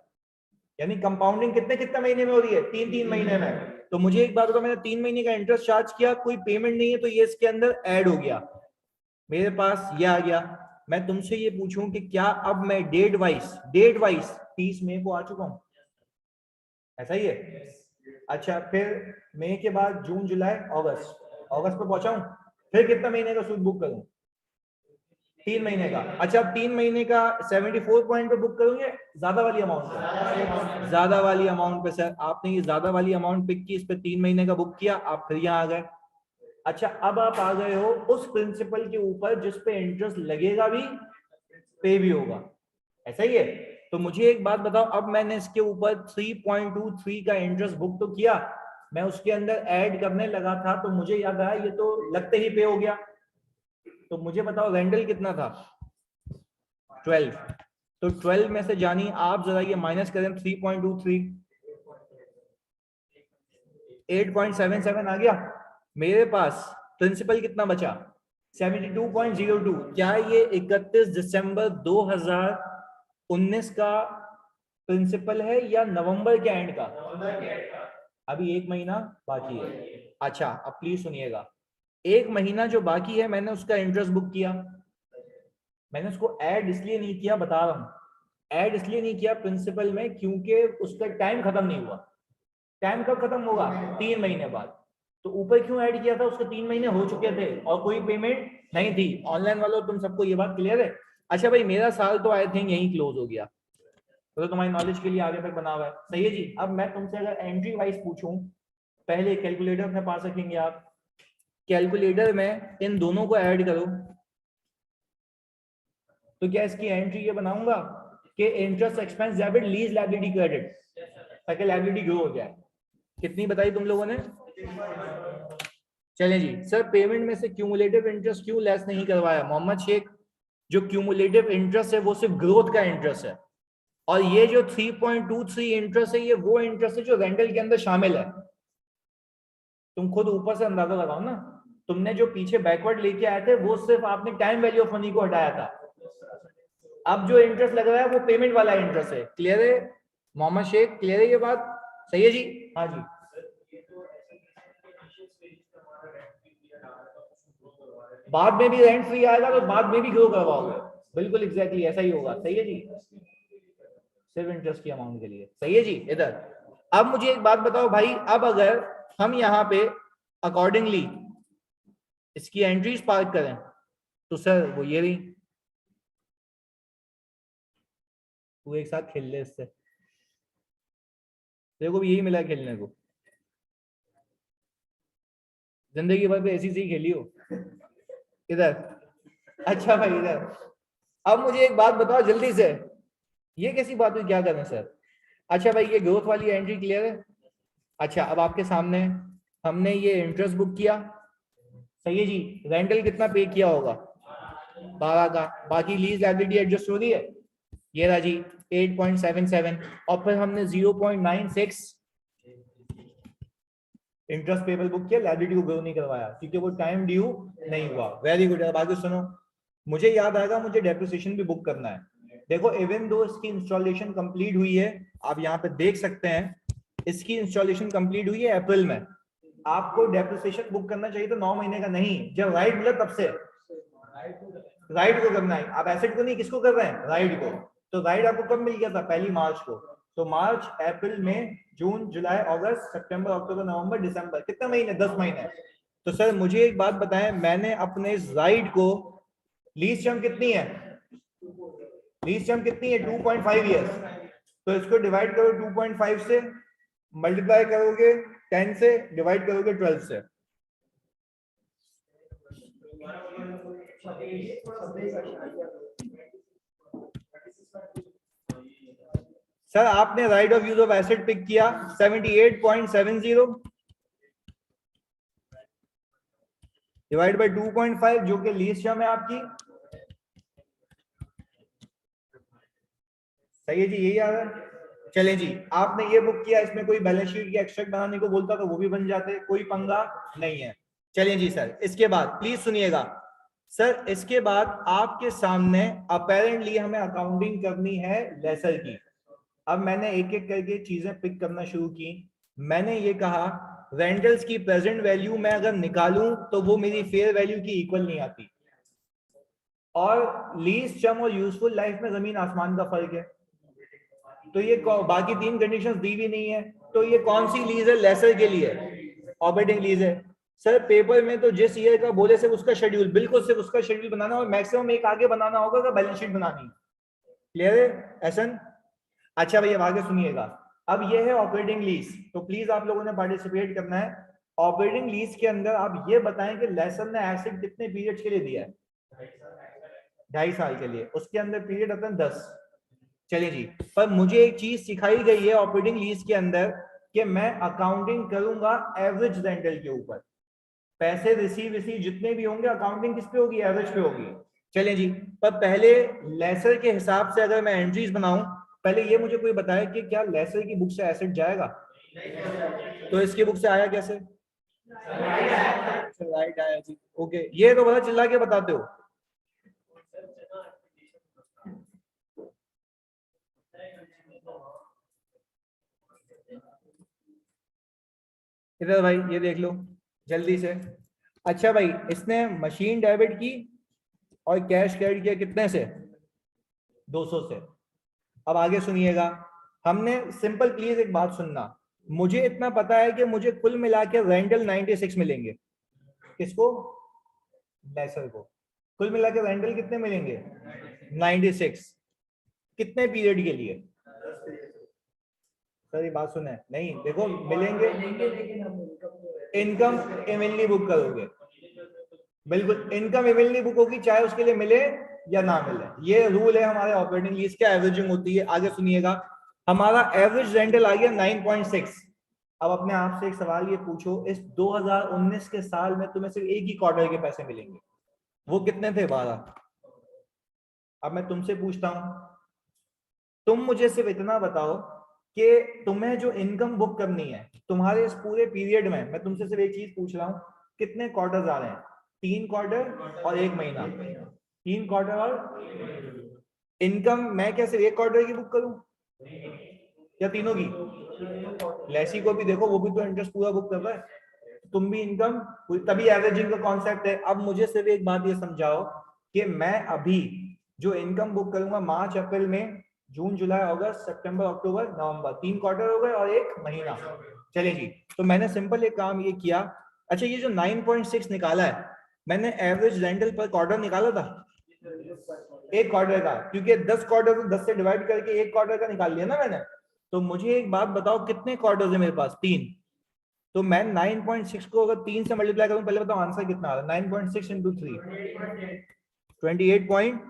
यानी कंपाउंडिंग कितने कितने महीने में हो रही है, 3-3 महीने में। तो मुझे एक बात बताओ, मैंने 3 महीने का इंटरेस्ट चार्ज किया, कोई पेमेंट नहीं है, तो ये इसके अंदर ऐड हो गया, मेरे पास ये आ गया। मैं तुमसे ये पूछूं कि क्या अब मैं डेट वाइज 30 मई को आ चुका हूं, ऐसा ही है? अच्छा, फिर मई के बाद जून जुलाई अगस्त पे पहुंचा हूं, फिर कितना महीने का सूद बुक करूं? 3 महीने का। अच्छा, 3 महीने का 74 पॉइंट पे बुक करोगे, ज्यादा वाली अमाउंट पे? ज्यादा वाली अमाउंट पे सर, आपने ये ज्यादा वाली अमाउंट पिक की, इस पे 3 महीने का बुक किया, आप फिर यहाँ आ गए। अच्छा, अब आप आ गए हो उस प्रिंसिपल के ऊपर जिस पे इंटरेस्ट लगेगा भी, पे भी होगा, ऐसा ही है? तो मुझे एक बात बताओ, अब मैंने इसके ऊपर 3.23 का इंटरेस्ट बुक तो किया, मैं उसके अंदर ऐड करने लगा था, तो मुझे याद आया ये तो लगते ही पे हो गया। तो मुझे बताओ रेंटल कितना था? 12। तो 12 में से जानी आप जरा ये माइनस करें, 3.23, 8.77 आ गया। मेरे पास प्रिंसिपल कितना बचा? 72.02। क्या ये 31 दिसंबर 2019 का प्रिंसिपल है या नवंबर के एंड का? अभी 1 महीना बाकी है। अच्छा, अब प्लीज सुनिएगा, 1 महीना जो बाकी है, मैंने उसका इंटरेस्ट बुक किया। मैंने उसको ऐड इसलिए नहीं किया, बता रहा हूं, ऐड इसलिए नहीं किया प्रिंसिपल में क्योंकि उसका टाइम खत्म नहीं हुआ। टाइम कब खत्म होगा? 3 महीने बाद। तो ऊपर क्यों ऐड किया था? उसके 3 महीने हो चुके थे और कोई पेमेंट नहीं थी। ऑनलाइन वालों, तुम सबको ये बात क्लियर है? अच्छा भाई, मेरा साल तो आई थिंक यही क्लोज हो गया, तो तुम्हारी नॉलेज के लिए आगे तक बना हुआ है, सही है जी। अब मैं तुमसे अगर एंट्री वाइज पूछूं, पहले कैलकुलेटर में पास रखेंगे आप, कैलकुलेटर में इन दोनों को ऐड करो, तो क्या इसकी एंट्री ये बनाऊंगा कि interest expense debit lease liability credit, ताकि लायबिलिटी ग्रो हो जाए। कितनी बताई तुम लोगों ने? चलें जी सर, पेमेंट में से क्यूमुलेटिव इंटरेस्ट क्यों लेस नहीं करवाया? मोहम्मद शेख, जो क्यूमुलेटिव इंटरेस्ट है वो सिर्फ ग्रोथ का इंटरेस्ट है, और ये जो 3.23 इंटरेस्ट है, ये वो इंटरेस्ट है जो रेंटल के अंदर शामिल है। तुम खुद ऊपर से अंदाजा लगाओ ना, तुमने जो पीछे बैकवर्ड लेके आए थे वो सिर्फ आपने टाइम वैल्यू ऑफ मनी को हटाया था। अब जो इंटरेस्ट लग रहा है वो पेमेंट वाला इंटरेस्ट है। क्लियर है मोहम्मद शेख? क्लियर है ये बात? सही है जी? हाँ जी। बाद में भी रेंट फ्री आएगा तो बाद में भी ग्रो करवाओगे, बिल्कुल एग्जैक्टली ऐसा ही होगा। सही है जी, सिर्फ इंटरेस्ट की अमाउंट के लिए। सही है जी। इधर अब मुझे एक बात बताओ भाई, अब अगर हम यहाँ पे अकॉर्डिंगली इसकी एंट्रीज पार्क करें तो सर वो ये रही, तू एक साथ खेल ले इससे, तेरे को भी यही मिला खेलने को, जिंदगी भर पे ऐसी सी खेली हो। इधर अच्छा भाई, इधर अब मुझे एक बात बताओ जल्दी से, ये कैसी बात हुई, क्या करें सर? अच्छा भाई, ये ग्रोथ वाली एंट्री क्लियर है? अच्छा, अब आपके सामने हमने ये इंटरेस्ट बुक किया, सही है जी। रेंटल कितना पे किया होगा? 12 का। बाकी लीज लायबिलिटी एडजस्ट हो रही है, ये रहा जी 8.77, और फिर हमने 0.96 इंटरेस्ट पेबल बुक किया, लायबिलिटी को ग्रो नहीं करवाया क्योंकि वो टाइम ड्यू नहीं हुआ। Very good. अब आगे सुनो, मुझे याद आएगा मुझे डेप्रिसिएशन भी बुक करना है। देखो, इवन दो इसकी इंस्टॉलेशन कंप्लीट हुई है, आप यहाँ पे देख सकते हैं इसकी इंस्टॉलेशन कंप्लीट हुई है अप्रैल में, आपको डेप्रिसिएशन बुक करना चाहिए तो 9 महीने का नहीं, जब राइट मिला तब से। राइट को करना है, आप एसेट को नहीं, किसको कर रहे हैं? राइट को। तो राइट आपको कब मिल गया था? 1 मार्च को। तो मार्च, अप्रैल, मई, जून, जुलाई, अगस्त, सितंबर, अक्टूबर, नवंबर, दिसंबर, कितने महीने? 10 महीने। तो सर मुझे एक बात बताएं, मैंने अपने इस राइट को, लीज टर्म कितनी है? लीज टर्म कितनी है? 2.5 ईयर्स। तो इसको डिवाइड करो 2.5 से, मल्टीप्लाई करोगे 10 से, डिवाइड करोगे 12 से। सर आपने right of use of asset pick किया 78.70 डिवाइड बाय 2.5 जो कि लीज टर्म है आपकी। सही है जी, यही आ रहा है। चलें जी, आपने ये बुक किया, इसमें कोई बैलेंस शीट या एक्सट्रैक्ट बनाने को बोलता तो वो भी बन जाते, कोई पंगा नहीं है। चलें जी सर, इसके बाद प्लीज सुनिएगा सर, इसके बाद आपके सामने अपेरेंटली हमें अकाउंटिंग करनी है लेसर की। अब मैंने एक एक करके चीजें पिक करना शुरू की। मैंने ये कहा रेंटल्स की प्रेजेंट वैल्यू मैं अगर निकालूं तो वो मेरी फेयर वैल्यू की इक्वल नहीं आती, और लीज टर्म और यूजफुल लाइफ में जमीन आसमान का फर्क है। तो ये बाकी तीन कंडीशंस दी भी नहीं है, तो ये कौन सी लीज है? लेसर के लिए ऑपरेटिंग लीज है। सर पेपर में तो जिस ईयर का बोले सिर्फ उसका शेड्यूल, बिल्कुल सिर्फ उसका शेड्यूल बनाना, और मैक्सिमम एक आगे बनाना होगा अगर बैलेंस शीट बनानी। क्लियर है ऐसन? अच्छा भैया आगे सुनिएगा। अब ये है ऑपरेटिंग लीज, तो प्लीज आप लोगों ने पार्टिसिपेट करना है। ऑपरेटिंग लीज के अंदर आप ये बताएं कि लेसर ने एसेट कितने पीरियड के लिए दिया है? 2.5 साल के लिए। उसके अंदर पीरियड आता है 10। चलिए जी, पर मुझे एक चीज सिखाई गई है ऑपरेटिंग लीज के अंदर कि मैं अकाउंटिंग करूंगा एवरेज रेंटल के ऊपर। पैसे रिसीव जितने भी होंगे अकाउंटिंग किस पे होगी? एवरेज पे होगी। चलिए जी, पर पहले लेसर के हिसाब से अगर मैं एंट्रीज बनाऊं, पहले ये मुझे कोई बताए कि क्या लेसर की बुक से एसेट जाएगा? तो इसकी बुक से आया कैसे? राइट आया जी। ओके, ये तो बड़ा चिल्ला के बताते हो। इधर भाई ये देख लो जल्दी से। अच्छा भाई, इसने मशीन डेबिट की और कैश क्रेडिट किया कितने से? 200 से। अब आगे सुनिएगा। हमने सिंपल, प्लीज एक बात सुनना, मुझे इतना पता है कि मुझे कुल मिला के रेंटल 96 मिलेंगे। किसको? लेसर को। कुल मिला के रेंटल कितने मिलेंगे? 96। कितने पीरियड के लिए? सर ये बात सुने, नहीं देखो मिलेंगे, इनकम इवनली बुक करोगे। बिल्कुल इनकम इवनली बुक होगी, चाहे उसके लिए मिले या ना मिले। ये रूल है हमारे ऑपरेटिंग लीज के, एवरेजिंग होती है। आगे सुनिएगा, हमारा एवरेज रेंटल आ गया 9.6। अब अपने आप से एक सवाल ये पूछो, इस 2019 के साल में तुम्हें सिर्फ एक ही क्वार्टर के पैसे मिलेंगे, वो कितने थे? 12। अब मैं तुमसे पूछता हूं, तुम मुझे सिर्फ इतना बताओ कि तुम्हें जो इनकम बुक करनी है तुम्हारे इस पूरे पीरियड में, मैं तुमसे सिर्फ एक चीज पूछ रहा हूं, कितने क्वार्टर्स आ रहे हैं? 3 क्वार्टर और 1 महीना। 3 क्वार्टर और इनकम मैं क्या सिर्फ एक क्वार्टर की बुक करूं या तीनों की? लेसी को भी देखो, वो भी तो इंटरेस्ट पूरा बुक कर रहा है, तुम भी इनकम, तभी एवरेजिंग का कॉन्सेप्ट है। अब मुझे सिर्फ एक बात ये समझाओ कि मैं अभी जो इनकम बुक करूंगा मार्च अप्रैल में, जून जुलाई अगस्त सितंबर अक्टूबर नवंबर, 3 क्वार्टर हो गए और 1 महीना। चलिए जी, तो मैंने सिंपल एक काम ये किया। अच्छा, ये जो 9.6 निकाला है, मैंने एवरेज रेंटल पर क्वार्टर निकाला था एक क्वार्टर का, क्योंकि 10 क्वार्टर को 10 से डिवाइड करके एक क्वार्टर का निकाल लिया ना मैंने। तो मुझे एक बात बताओ, कितने क्वार्टर है मेरे पास? 3। तो मैं 9.6 को अगर 3 से मल्टीप्लाई करूं, पहले बताओ आंसर कितना आ रहा है? 9.6 इंटू 3 28 पॉइंट।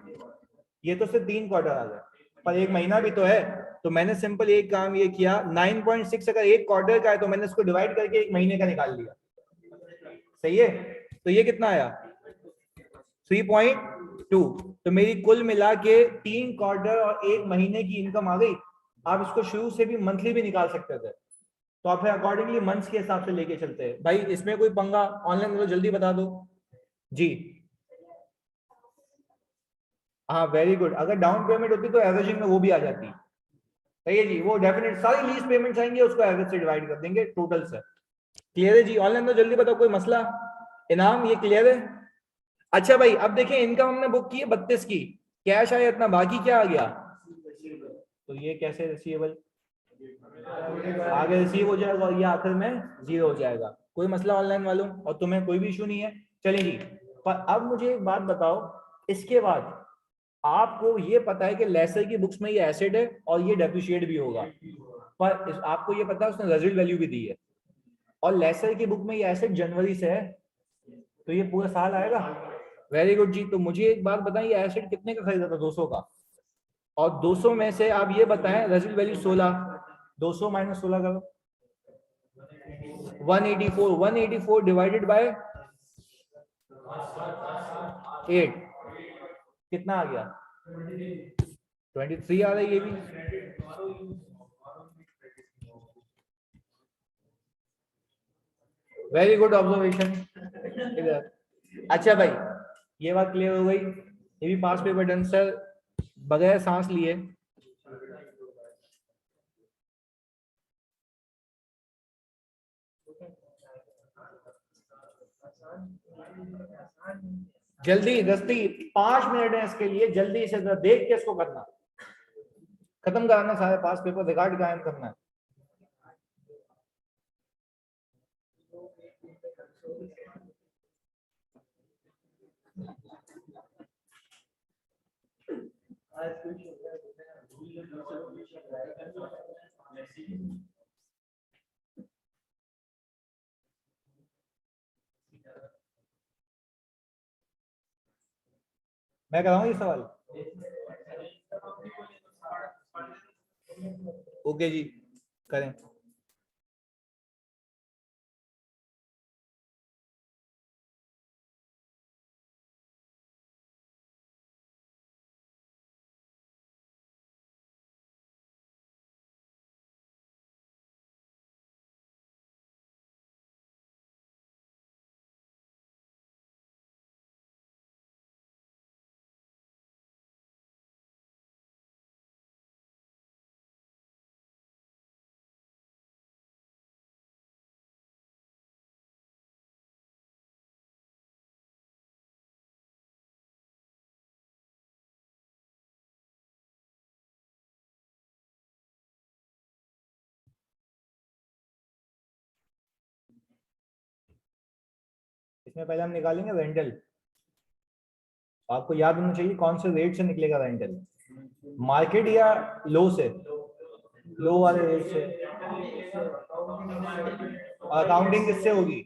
ये तो सिर्फ 3 क्वार्टर आ गए, पर 1 महीना भी तो है। तो मैंने सिंपल एक काम ये किया, 9.6 अगर एक क्वार्टर का है तो मैंने इसको डिवाइड करके 1 महीने का निकाल लिया। सही है? तो ये कितना आया? 3.2। तो मेरी कुल मिला के 3 क्वार्टर और 1 महीने की इनकम आ गई। आप इसको शुरू से भी मंथली भी निकाल सकते थे, तो आप अकॉर्डिंगली मंथ्स के हिसाब से लेके चलते हैं। भाई इसमें कोई पंगा? ऑनलाइन तो जल्दी बता दो जी। हाँ वेरी गुड, अगर डाउन पेमेंट होती तो एवरेजिंग में वो भी आ जाती। सही है जी, वो डेफिनेट सारी लीज पेमेंट्स आएंगे, उसको एवरेज से डिवाइड कर देंगे टोटल से। क्लियर है जी? ऑनलाइन तो जल्दी बताओ, कोई मसला? इनाम ये क्लियर है? अच्छा भाई, अब देखिए इनकम हमने बुक की है 32 की, कैश आया इतना, बाकी क्या आ गया? तो ये कैसे रिसीवेबल? आगे रिसीव हो जाएगा और ये आखिर में जीरो हो जाएगा। कोई मसला ऑनलाइन वालों? और तुम्हें कोई भी इशू नहीं है? चलिए जी, पर अब मुझे एक बात बताओ, इसके बाद आपको ये पता है कि लेसर की बुक्स में ये एसेट है और ये डेप्रिशिएट भी होगा, पर आपको ये पता है उसने रेजिडुअल वैल्यू भी दी है, और लेसर की बुक में ये एसेट जनवरी से है, तो ये पूरा साल आएगा। वेरी गुड जी। तो मुझे एक बात बताएं, ये एसेट कितने का खरीदा था? 200 का। और 200 में से आप ये बताएं रेजिडुअल वैल्यू 16, 200 माइनस 16 करो, 184। 184 डिवाइडेड बाय 8 कितना आ गया? 23 आ रहा है ये भी। Very good observation. अच्छा भाई, ये बात क्लियर हो गई, ये भी पास पेपर डन सर, बगैर सांस लिए। जल्दी दस्ती 5 मिनट है इसके लिए, जल्दी से देख के इसको करना, खत्म कराना सारे पास पेपर, रिकॉर्ड कायम करना है। मैं कराऊं ये सवाल? ओके जी, करें। इसमें पहले हम निकालेंगे रेंटल। आपको याद होना चाहिए कौन से रेट से निकलेगा रेंटल, मार्केट या लो से, लो वाले रेट से। अकाउंटिंग किससे होगी?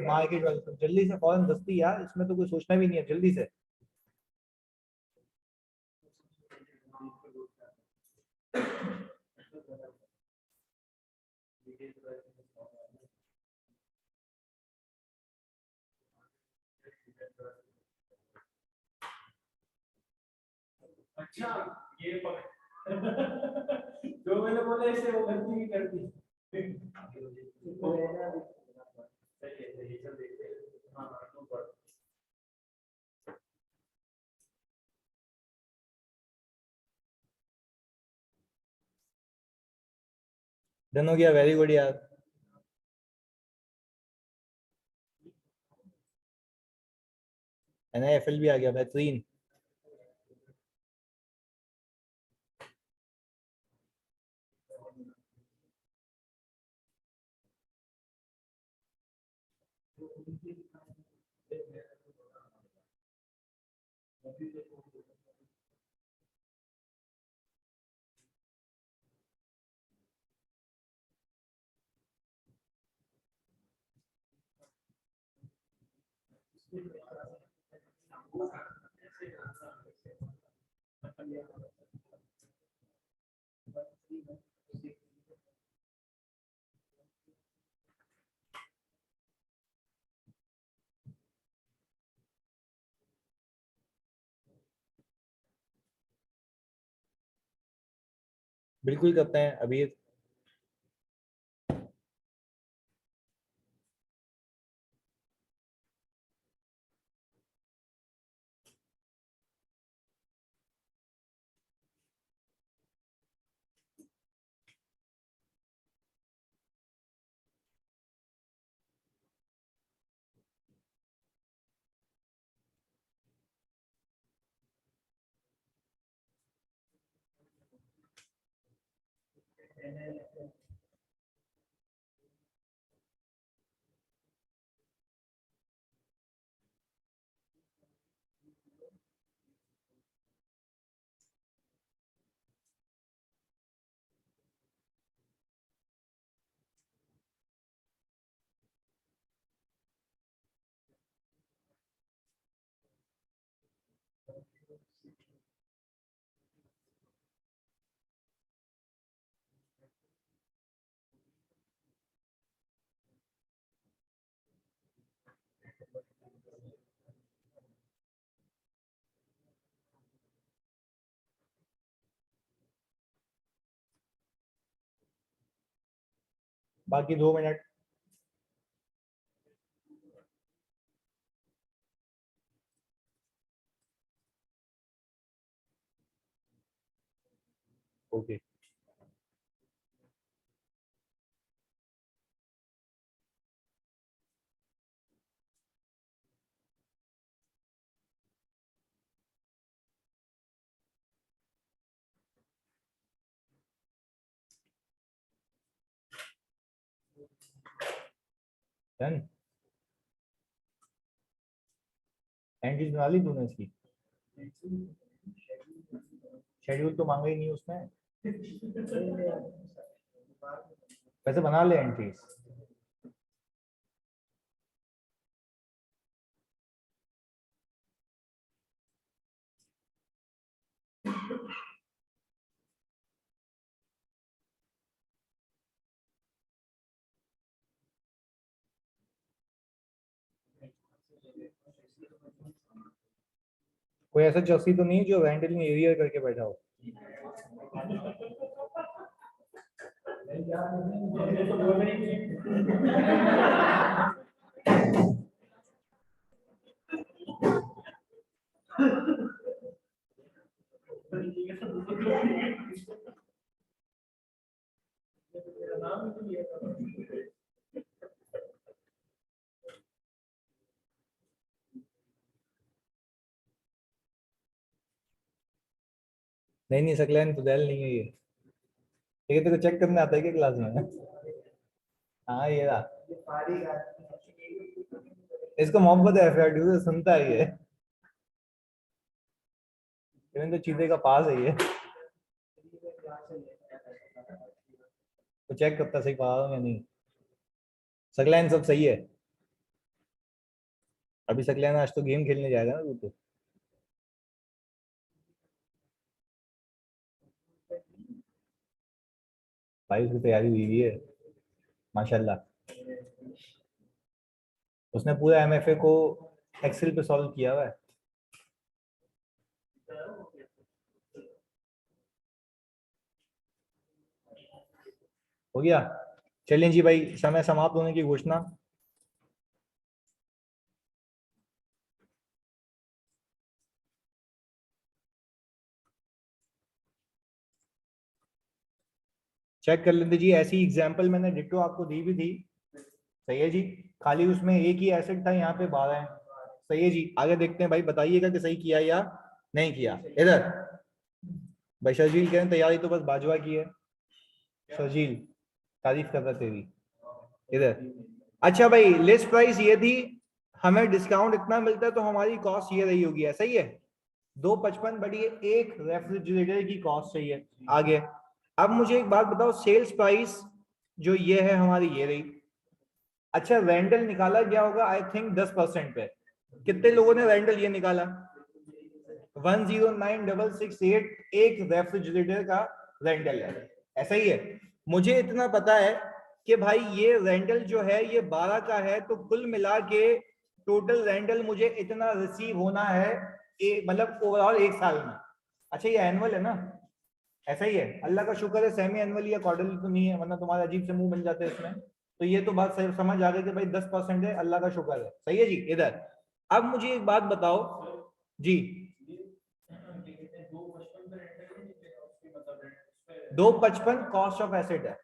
मार्केट वाले से। जल्दी से फौरन दस्ती यार, इसमें तो कुछ सोचना भी नहीं है, जल्दी से। अच्छा, ये जो मैंने बोला इसे वो गलती भी कर दी। डन हो गया, वेरी गुड यार। NIFL भी आ गया, बेहतरीन। बिल्कुल करते हैं अभी। बाकी 2 मिनट। ओके। डन, एंट्रीज बना ली तूने इसकी? शेड्यूल तो मांगा ही नहीं उसमें, वैसे बना ले एंट्रीज। कोई ऐसा चौसी तो नहीं जो रैंडमली एरिया करके बैठा हो? नहीं नहीं, सकलैन तो दैल नहीं है ये। ठीक है, तेरे को चेक करने आता है क्या क्लास में? हाँ ये रहा, इसको मोहब्बत है एफआरडीयू से, सुनता है ये। इवन तो चीते का पास है ये, तो चेक करता सही पढ़ा रहा हूं या नहीं। सकलैन सब सही है। अभी सकलैन आज तो गेम खेलने जाएगा ना तू तो। भाई उसकी तैयारी हुई है माशाल्लाह। उसने पूरा एमएफए को एक्सेल पे सॉल्व किया हुआ है। हो गया? चलें जी भाई, समय समाप्त होने की घोषणा। चेक कर लेते जी, ऐसी एग्जांपल मैंने डिट्टो आपको दी भी थी। सही है जी, खाली उसमें एक ही एसिड था, यहाँ पे 12 है। सही है जी, आगे देखते हैं भाई, बताइएगा कि सही किया या नहीं किया। इधर भाई शर्जील कह रहे हैं तैयारी तो बस बाजवा की है। शर्जील तारीफ कर रहा तेरी। इधर अच्छा भाई, लिस्ट प्राइस ये थी, हमें डिस्काउंट इतना मिलता है तो हमारी कॉस्ट ये रही होगी, सही है? 255 बढ़िए एक रेफ्रिजरेटर की कॉस्ट चाहिए। आगे अब मुझे एक बात बताओ, सेल्स प्राइस जो ये है हमारी ये रही। अच्छा रेंटल निकाला गया होगा आई थिंक 10% पे। कितने लोगों ने रेंटल ये निकाला? 109,668 एक रेफ्रिजरेटर का रेंटल है, ऐसा ही है। मुझे इतना पता है कि भाई ये रेंटल जो है ये 12 का है, तो कुल मिला के टोटल रेंटल मुझे इतना रिसीव होना है, मतलब ओवरऑल एक साल में। अच्छा ये एनुअल है ना? ऐसा ही है, अल्लाह का शुक्र है सेमी एनुअल या क्वार्टरली तो नहीं है, वरना तुम्हारे अजीब से मुंह बन जाते हैं इसमें। तो ये तो बात समझ आ गई कि भाई 10% है, अल्लाह का शुक्र है। सही है जी। इधर अब मुझे एक बात बताओ जी, 255 कॉस्ट ऑफ एसेट है,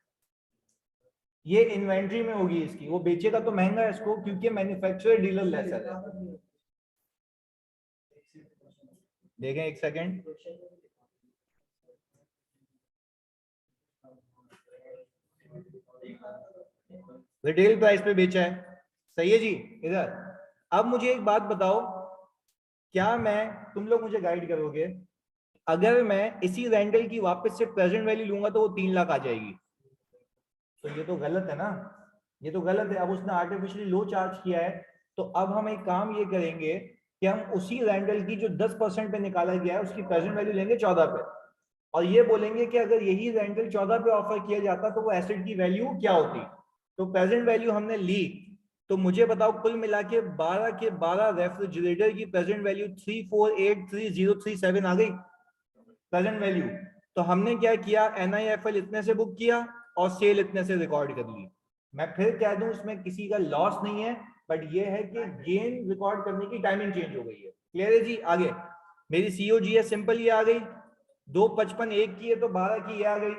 ये इन्वेंट्री में होगी इसकी। वो बेचेगा तो महंगा है इसको, क्योंकि मैन्युफैक्चरर डीलर लेसर है। देखें एक सेकेंड, रिटेल प्राइस पे बेचा है। सही है जी। इधर अब मुझे एक बात बताओ, क्या मैं, तुम लोग मुझे गाइड करोगे, अगर मैं इसी रेंटल की वापस से प्रेजेंट वैल्यू लूंगा तो वो 3 लाख आ जाएगी? तो ये तो गलत है ना, ये तो गलत है। अब उसने आर्टिफिशियली लो चार्ज किया है, तो अब हम एक काम ये करेंगे कि हम उसी रेंटल की जो 10% पे निकाला गया है उसकी प्रेजेंट वैल्यू लेंगे 14 पे, और ये बोलेंगे कि अगर यही रेंटल 14 पे ऑफर किया जाता तो वो एसेट की वैल्यू क्या होती। तो प्रेजेंट वैल्यू हमने ली, तो मुझे बताओ कुल मिला के 12 रेफ्रिजरेटर की प्रेजेंट वैल्यू 3483037 आ गई प्रेजेंट वैल्यू। तो हमने क्या किया, NIFL इतने से बुक किया और सेल इतने से रिकॉर्ड कर ली। मैं फिर कह दूं इसमें किसी का लॉस नहीं है, बट ये है कि गेन रिकॉर्ड करने की टाइमिंग चेंज हो गई है। क्लियर है जी? आगे मेरी COGS सिंपल ये आ गई, 255 एक की है तो 12 की ये आ गई,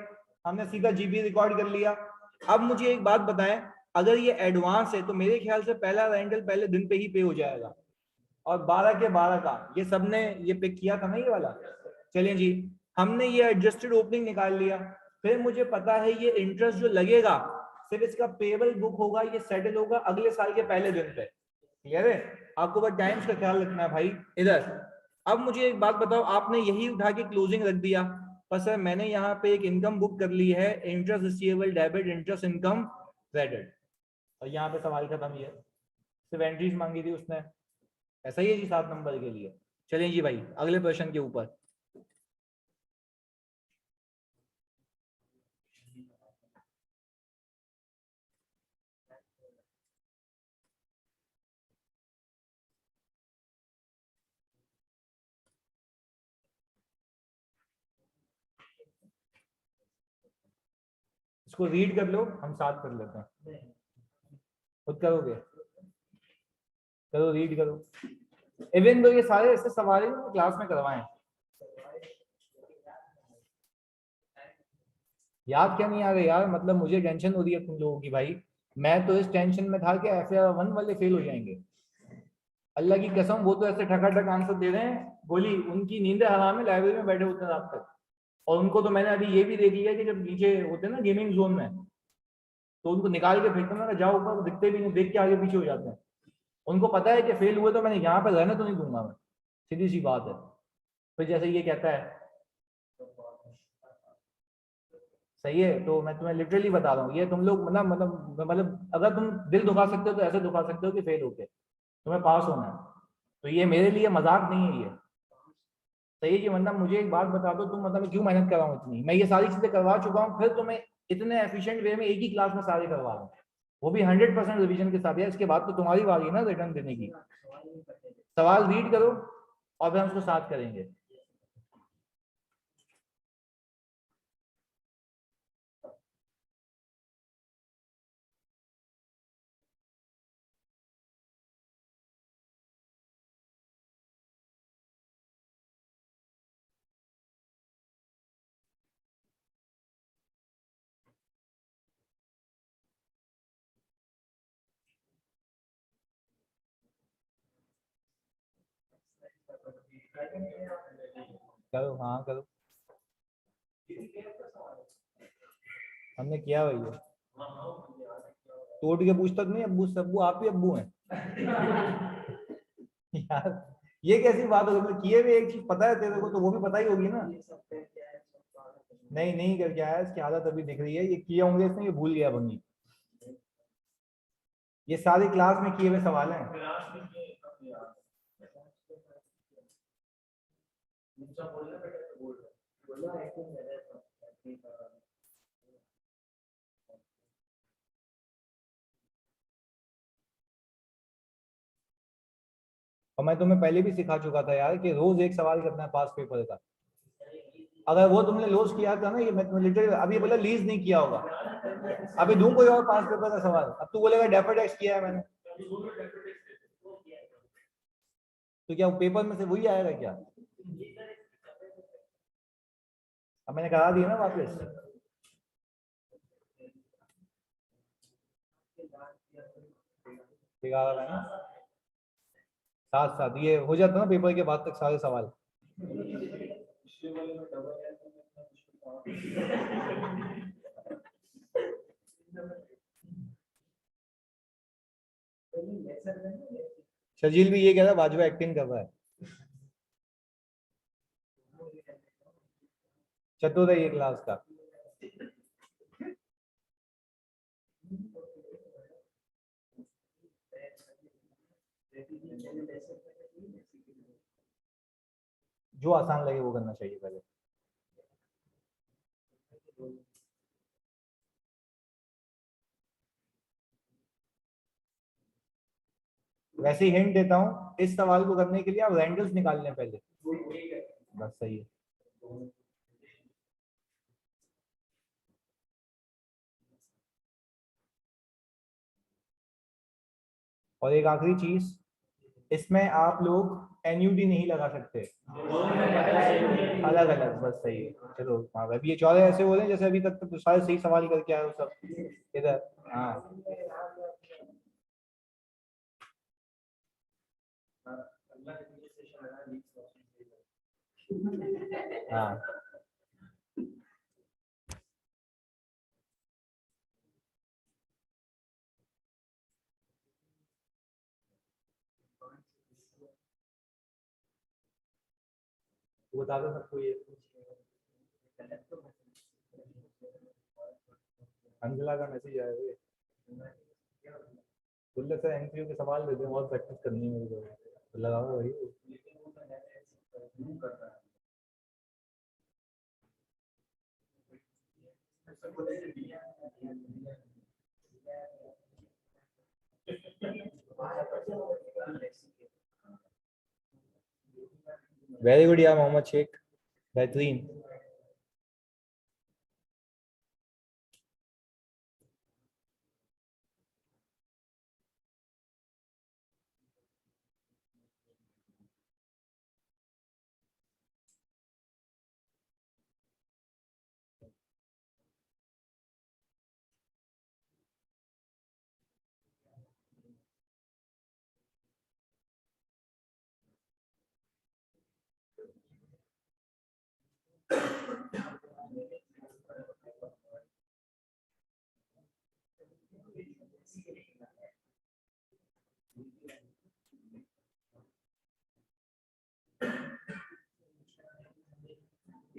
हमने सीधा GB रिकॉर्ड कर लिया। अब मुझे एक बात बताएं, अगर ये एडवांस है तो मेरे ख्याल से पहला रेंटल पहले दिन पे ही पे हो जाएगा, और 12 के 12 का ये सबने ये पिक किया था ना ये वाला। चलिए जी, हमने ये एडजस्टेड ओपनिंग निकाल लिया। फिर मुझे पता है ये इंटरेस्ट जो लगेगा सिर्फ इसका पेबल बुक होगा, ये सेटल होगा अगले साल के पहले दिन पे। क्लियर है? आपको बस टाइम्स का ख्याल रखना है भाई। इधर अब मुझे एक बात बताओ, आपने यही उठा के क्लोजिंग रख दिया, पर सर मैंने यहाँ पे एक इनकम बुक कर ली है, interest receivable debit interest income credit, और यहाँ पे सवाल खत्म। ही है, सिर्फ एंट्रीज मांगी थी उसने। ऐसा ही है जी 7 नंबर के लिए। चलें जी भाई अगले प्रश्न के ऊपर। इसको रीड कर लो, हम साथ कर लेते हैं। खुद करोगे? करो, रीड करो। इवन तो ये सारे ऐसे सवाल हैं क्लास में करवाएं। याद क्या नहीं आ रहा यार, मतलब मुझे टेंशन हो रही है तुम लोगों की भाई। मैं तो इस टेंशन में था कि FR1 वाले फेल हो जाएंगे। अल्लाह की कसम, वो तो ऐसे ठकाठक आंसर दे रहे हैं, बोली उनकी नींदें हराम है, लाइब्रेरी में बैठे होते हैं रात तक। और उनको तो मैंने अभी ये भी देख लिया कि जब नीचे होते हैं ना गेमिंग जोन में, तो उनको निकाल के फेंकते हैं, जाओ ऊपर, दिखते भी नहीं, देख के आगे पीछे हो जाते हैं। उनको पता है कि फेल हुए तो मैंने यहाँ पे रहने तो नहीं दूंगा मैं, सीधी सी बात है। फिर जैसे ये कहता है, सही है, तो मैं तुम्हें लिटरली बता रहा हूँ, ये तुम लोग मतलब अगर तुम दिल दुखा सकते हो तो ऐसे दुखा सकते हो कि फेल होके तुम्हें पास होना है। तो ये मेरे लिए मजाक नहीं है ये, सही है कि मतलब मुझे एक बात बता दो, तुम मतलब मैं क्यों मेहनत कर रहा हूँ इतनी, मैं ये सारी चीजें करवा चुका हूँ, फिर तुम्हें इतने एफिशिएंट वे में एक ही क्लास में सारे करवा रहा हूँ, वो भी 100% रिवीजन के साथ। है इसके बाद तो तुम्हारी बारी है ना रिटर्न देने की। सवाल रीड करो और फिर हम उसको साथ करेंगे। करो, हाँ करो। हमने किया भैया, तोड़ के पूछ तक नहीं, अब्बू सब्बू आप ही अब्बू हैं। यार ये कैसी बात होगी, मतलब किए हुए एक चीज पता है तेरे को तो वो भी पता ही होगी ना। नहीं नहीं करके आया, इसकी हालत अभी दिख रही है, ये किए होंगे इसने, ये भूल गया बंगी। ये सारी क्लास में किए हुए सवाल हैं। और मैं तुम्हें पहले भी सिखा चुका था यार कि रोज एक सवाल करना है पास पेपर का। अगर वो तुमने लॉस किया था ना, ये मैं तुम्हें लिटरली अभी बोला लीज नहीं किया होगा, अभी दूं कोई और पास पेपर का सवाल, अब तू बोलेगा डेफर्ड एक्स किया है मैंने, तो क्या वो पेपर में से वही आएगा क्या? अब मैंने करा दिया ना वापस। बिगाड़ा मैंने, साथ साथ ये हो जाता ना पेपर के बाद तक सारे सवाल। शर्जील भी ये कह रहा है बाजवा एक्टिंग कर रहा है। चतुर है ये क्लास का। जो आसान लगे वो करना चाहिए पहले। वैसे ही हिंट देता हूँ, इस सवाल को करने के लिए आप रेंडल्स निकाल लें पहले, बस सही है। और एक आखिरी चीज, इसमें आप लोग एनयूटी नहीं लगा सकते, अलग अलग, बस सही है। चलो हाँ, अभी ये चौदह ऐसे हो रहे हैं जैसे अभी तक तो सारे सही सवाल करके आए हो सब इधर। हाँ हाँ तो बता दो सबको ये। अंजला का मैसेज आया है, बोले सर एमसीक्यू के सवाल देते हैं, बहुत प्रैक्टिस करनी है मेरे को, तो लगाओ भाई। वेरी गुड यार मोहम्मद शेख, बेहतरीन।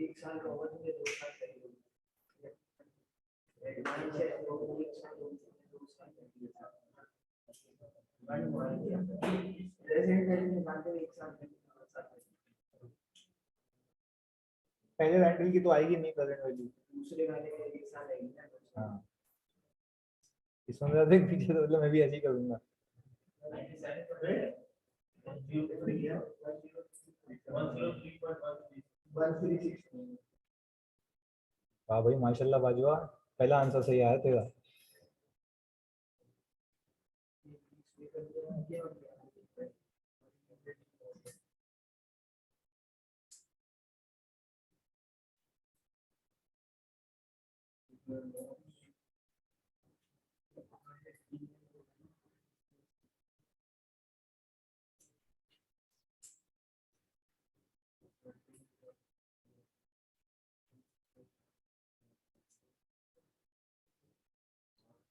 एक साल का होगा तो 2 साल चाहिए। पहले रेंटल की तो आएगी नहीं, प्रेजेंट वैल्यू दूसरे वाले में 1 साल आएगी ना। हाँ, इसमें मेरा देख पीछे, तो मतलब मैं भी ऐसे ही करूंगा। हाँ भाई माशाल्लाह बाजवा, पहला आंसर सही आया तेरा।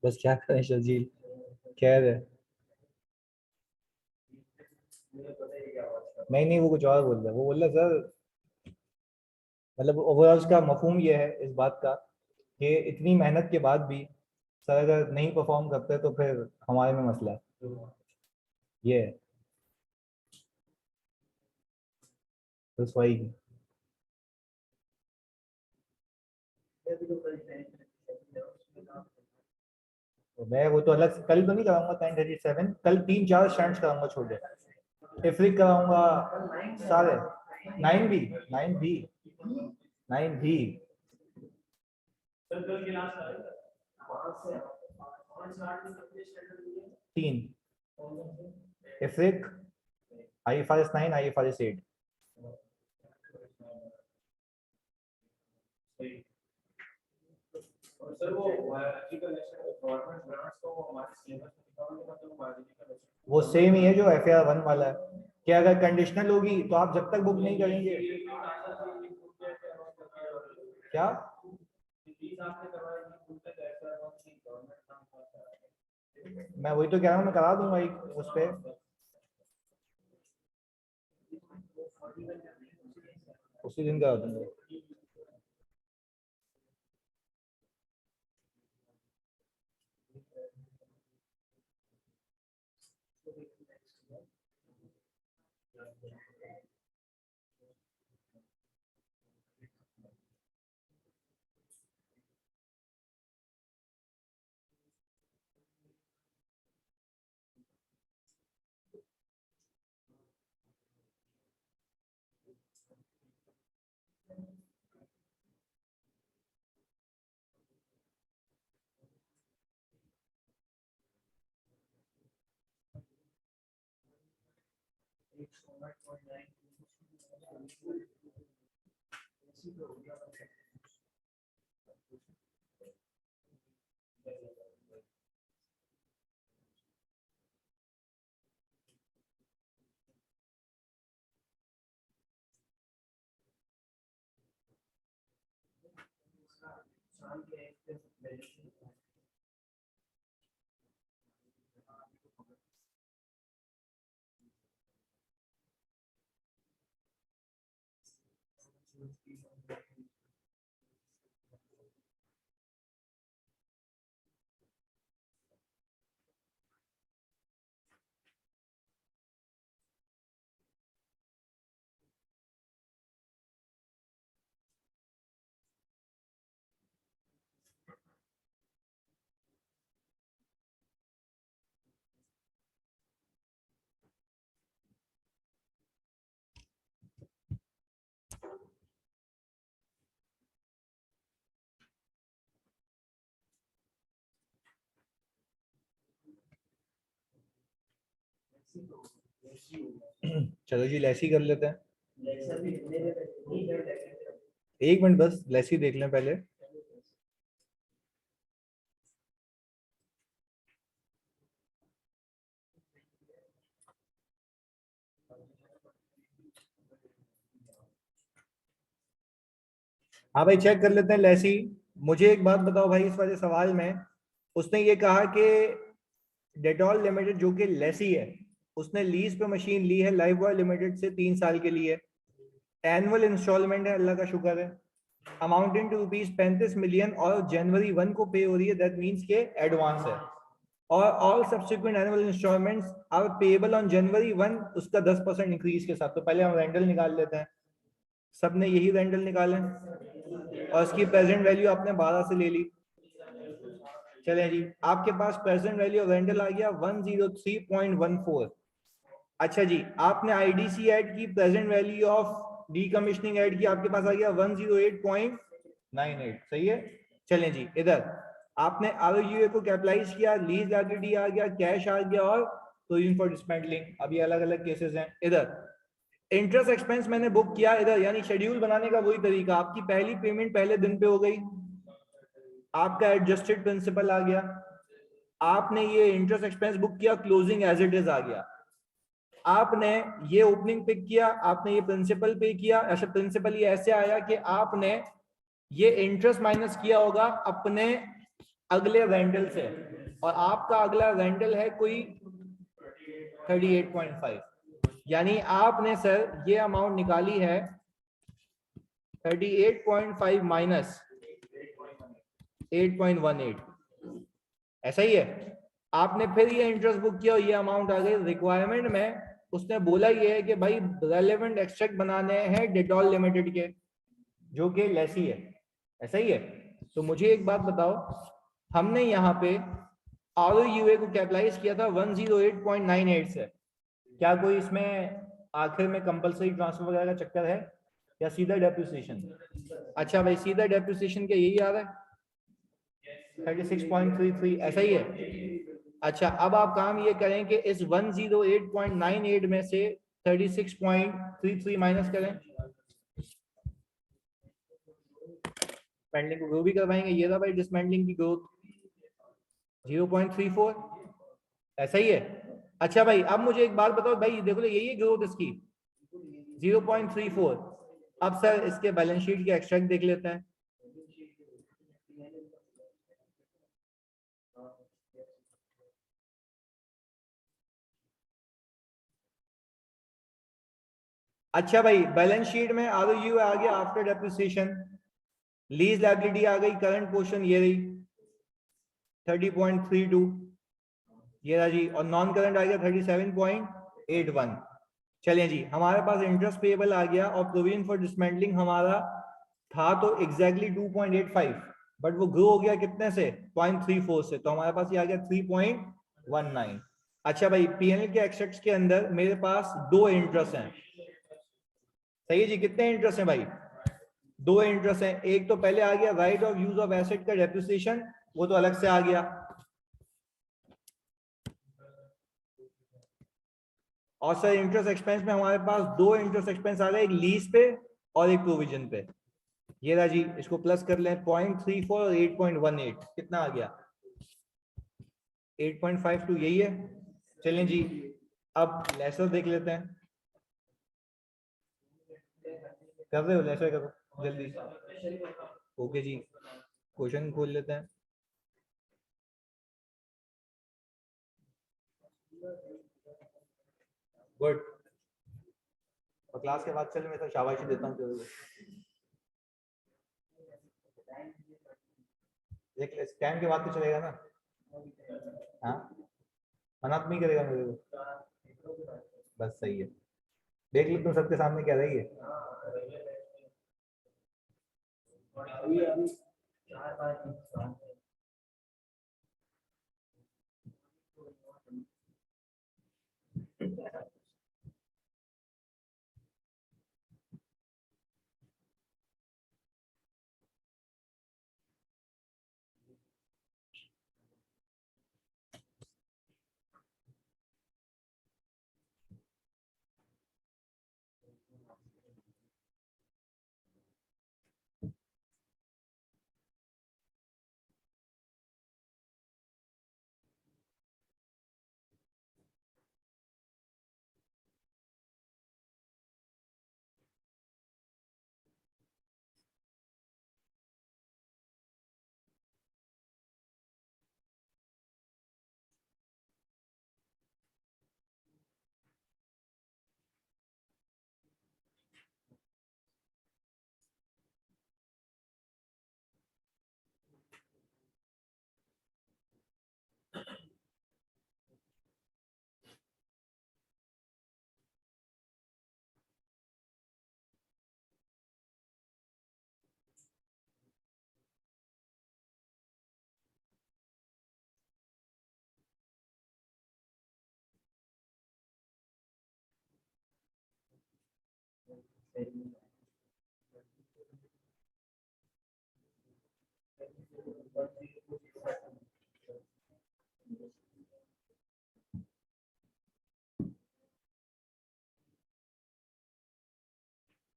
बस क्या करें शर्जील, खैर है। नहीं नहीं, वो कुछ और बोल रहा है, वो बोल रहा है सर, मतलब ओवरऑल उसका मफहूम ये है इस बात का कि इतनी मेहनत के बाद भी सर अगर नहीं परफॉर्म करते तो फिर हमारे में मसला है, ये है रसवाई की। तो मैं वो तो अलग कल तो नहीं कराऊंगा 1037, कल 3-4 स्टैंड्स कराऊंगा छोटे, इफ्रिक कराऊंगा सारे, 9 भी 9 भी। तीन, इफ्रिक, IFRS 9, IFRS 8। वो सेम ही है जो FAR 1 वाला है, कि अगर कंडीशनल होगी तो आप जब तक बुक नहीं करेंगे। क्या? मैं वही तो कह रहा हूँ, मैं करा दूंगा एक उस पे, उसी दिन करा दूंगा। चलो जी लेसी कर लेते हैं। एक मिनट बस लेसी देख लें पहले। हाँ भाई चेक कर लेते हैं लेसी। मुझे एक बात बताओ भाई, इस वाले सवाल में उसने ये कहा कि डेटॉल लिमिटेड जो कि लेसी है, उसने लीज पे मशीन ली है लाइफ बॉय लिमिटेड से 3 साल के लिए। एनुअल इंस्टॉलमेंट है, अल्लाह का शुक्र है, अमाउंटिंग टू ₹35 मिलियन, और जनवरी 1 को पे हो रही है, दैट मीन्स के एडवांस है। और all subsequent annual instalments are payable on January 1, उसका 10% इंक्रीज के साथ। तो पहले हम रेंटल निकाल लेते हैं, सबने यही रेंटल निकाले और इसकी प्रेजेंट वैल्यू आपने 12 से ले ली। चले जी, आपके पास प्रेजेंट वैल्यू ऑफ रेंटल आ गया 103.14। अच्छा जी, आपने आईडीसी ऐड की, present value of decommissioning add की, आपके पास आ गया 108.98। सही है। चलें जी, इधर आपने आरओयूए को कैपिटलाइज किया, लीज लायबिलिटी आ गया, कैश आ गया, और प्रोविजन फॉर डिसमेंटलिंग। अभी अलग अलग केसेस हैं। इधर इंटरेस्ट एक्सपेंस मैंने बुक किया इधर, यानी शेड्यूल बनाने का वही तरीका, आपकी पहली पेमेंट पहले दिन पे हो गई, आपका एडजस्टेड प्रिंसिपल आ गया, आपने ये इंटरेस्ट एक्सपेंस बुक किया, क्लोजिंग एज इट इज आ गया, आपने ये ओपनिंग पिक किया, आपने ये प्रिंसिपल पे किया। अच्छा, प्रिंसिपल ये ऐसे आया कि आपने ये इंटरेस्ट माइनस किया होगा अपने अगले रेंटल से, और आपका अगला रेंटल है कोई 38.5, यानी आपने सर ये अमाउंट निकाली है 38.5 माइनस 8.18, ऐसा ही है। आपने फिर ये इंटरेस्ट बुक किया और ये अमाउंट आ गई। रिक्वायरमेंट में उसने बोला ये है कि भाई रेलेवेंट एक्सट्रैक्ट बनाने हैं डेटॉल लिमिटेड के, जो कि लेसी है, ऐसा ही है। तो मुझे एक बात बताओ, हमने यहाँ पे आरओयूए को कैपिटलाइज किया था 108.98 से, क्या कोई इसमें आखिर में कंपलसरी ट्रांसफर वगैरह का चक्कर है या सीधा डेप्रिसिएशन? अच्छा भाई, सीधा डेप्रिसिएशन क्या यही आ रहा है 36.33, ऐसा ही है। अच्छा, अब आप काम ये करें कि इस 108.98 में से 36.33 माइनस करें, डिसमेंटलिंग को ग्रो भी करवाएंगे, ये था भाई डिसमेंटलिंग की ग्रोथ 0.34, ऐसा ही है। अच्छा भाई, अब मुझे एक बात बताओ भाई, देखो यही है ग्रोथ इसकी 0.34। अब सर इसके बैलेंस शीट के एक्सट्रैक्ट देख लेते हैं। अच्छा भाई, बैलेंस शीट में आरओयू आ गया आफ्टर डेप्रिसिएशन, लीज लायबिलिटी आ गई, करंट पोर्शन ये रही 30.32, ये रहा जी, और नॉन करंट आ गया 37.81। चलिए जी, हमारे पास इंटरेस्ट पेएबल आ गया, और प्रोविजन फॉर डिसमेंटलिंग हमारा था तो एग्जैक्टली 2.85, बट वो ग्रो हो गया कितने से 0.34 से, तो हमारे पास ये आ गया 3.19। अच्छा भाई, पीएनएल के एक्सट्रैक्ट्स के अंदर मेरे पास दो इंटरेस्ट हैं, सही है जी। कितने इंटरेस्ट हैं भाई? दो इंटरेस्ट हैं। एक तो पहले आ गया right of use of asset का डेप्रिसिएशन, वो तो अलग से आ गया, और सर इंटरेस्ट एक्सपेंस में हमारे पास दो इंटरेस्ट एक्सपेंस आ गए, एक लीज पे और एक प्रोविजन पे। ये रहा जी, इसको प्लस कर लें, 0.34 और 8.18, कितना आ गया 8.52, यही है। चलें जी, अब लेसर देख लेते हैं। कर रहे हो लेसर? करो जल्दी। ओके जी, क्वेश्चन खोल लेते हैं। गुड, और क्लास के बाद चल मैं तो शाबाशी देता हूँ तेरे को। देख ले, टाइम के बाद तो चलेगा ना। हाँ, मना तो नहीं करेगा मेरे को। बस सही है, देख लो तुम सबके सामने क्या रही है।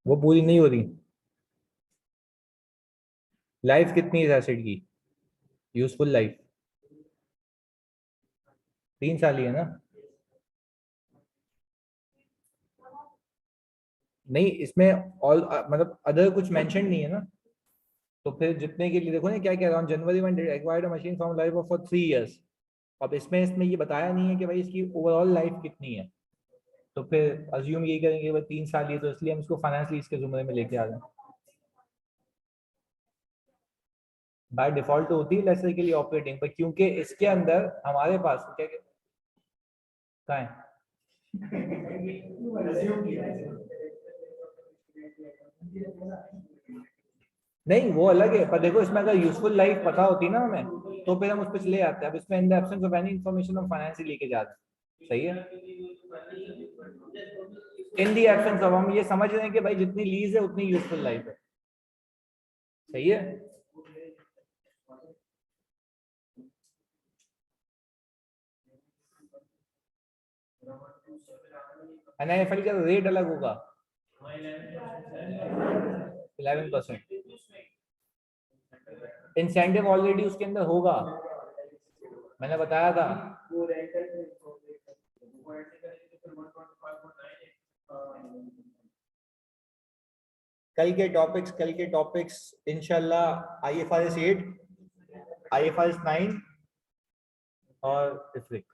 वो पूरी नहीं हो रही। लाइफ कितनी है एसिड की, यूजफुल लाइफ? 3 साल ही है ना। नहीं, इसमें ऑल मतलब अदर कुछ मेंशन नहीं है ना। तो फिर जितने के लिए देखो ना क्या कह रहा हूँ, जनवरी में acquired machine from life for 3 years. अब इसमें इसमें ये बताया नहीं है कि भाई इसकी ओवरऑल लाइफ कितनी है। तो फिर अज्यूम यही करेंगे भाई 3 साल ही है, तो इसलिए हम इसको फाइनेंस लीज के जुमरे में लेके आ रहे हैं। बाय डिफॉल्ट तो होती है लेसर के लिए ऑपरेटिंग पर, क्योंकि इसके अंदर हमारे पास क्या कहाँ है। नहीं वो अलग है, पर देखो इसमें अगर यूजफुल लाइफ पता होती ना हमें, तो फिर हम उस पर चले आते हैं। अब इसमें in the absence of any information हम फाइनेंस ही लेके जाते हैं। सही है, इन द एब्सेंस ऑफ हम ये समझ रहे हैं कि भाई जितनी लीज है उतनी यूजफुल लाइफ है। सही है। एनआईएफएल का रेट अलग होगा, 11%। इंसेंटिव ऑलरेडी उसके अंदर होगा, मैंने बताया था। कल के टॉपिक्स इंशाल्लाह आईएफआरएस 8, आईएफआरएस 9 और इफ्रिक।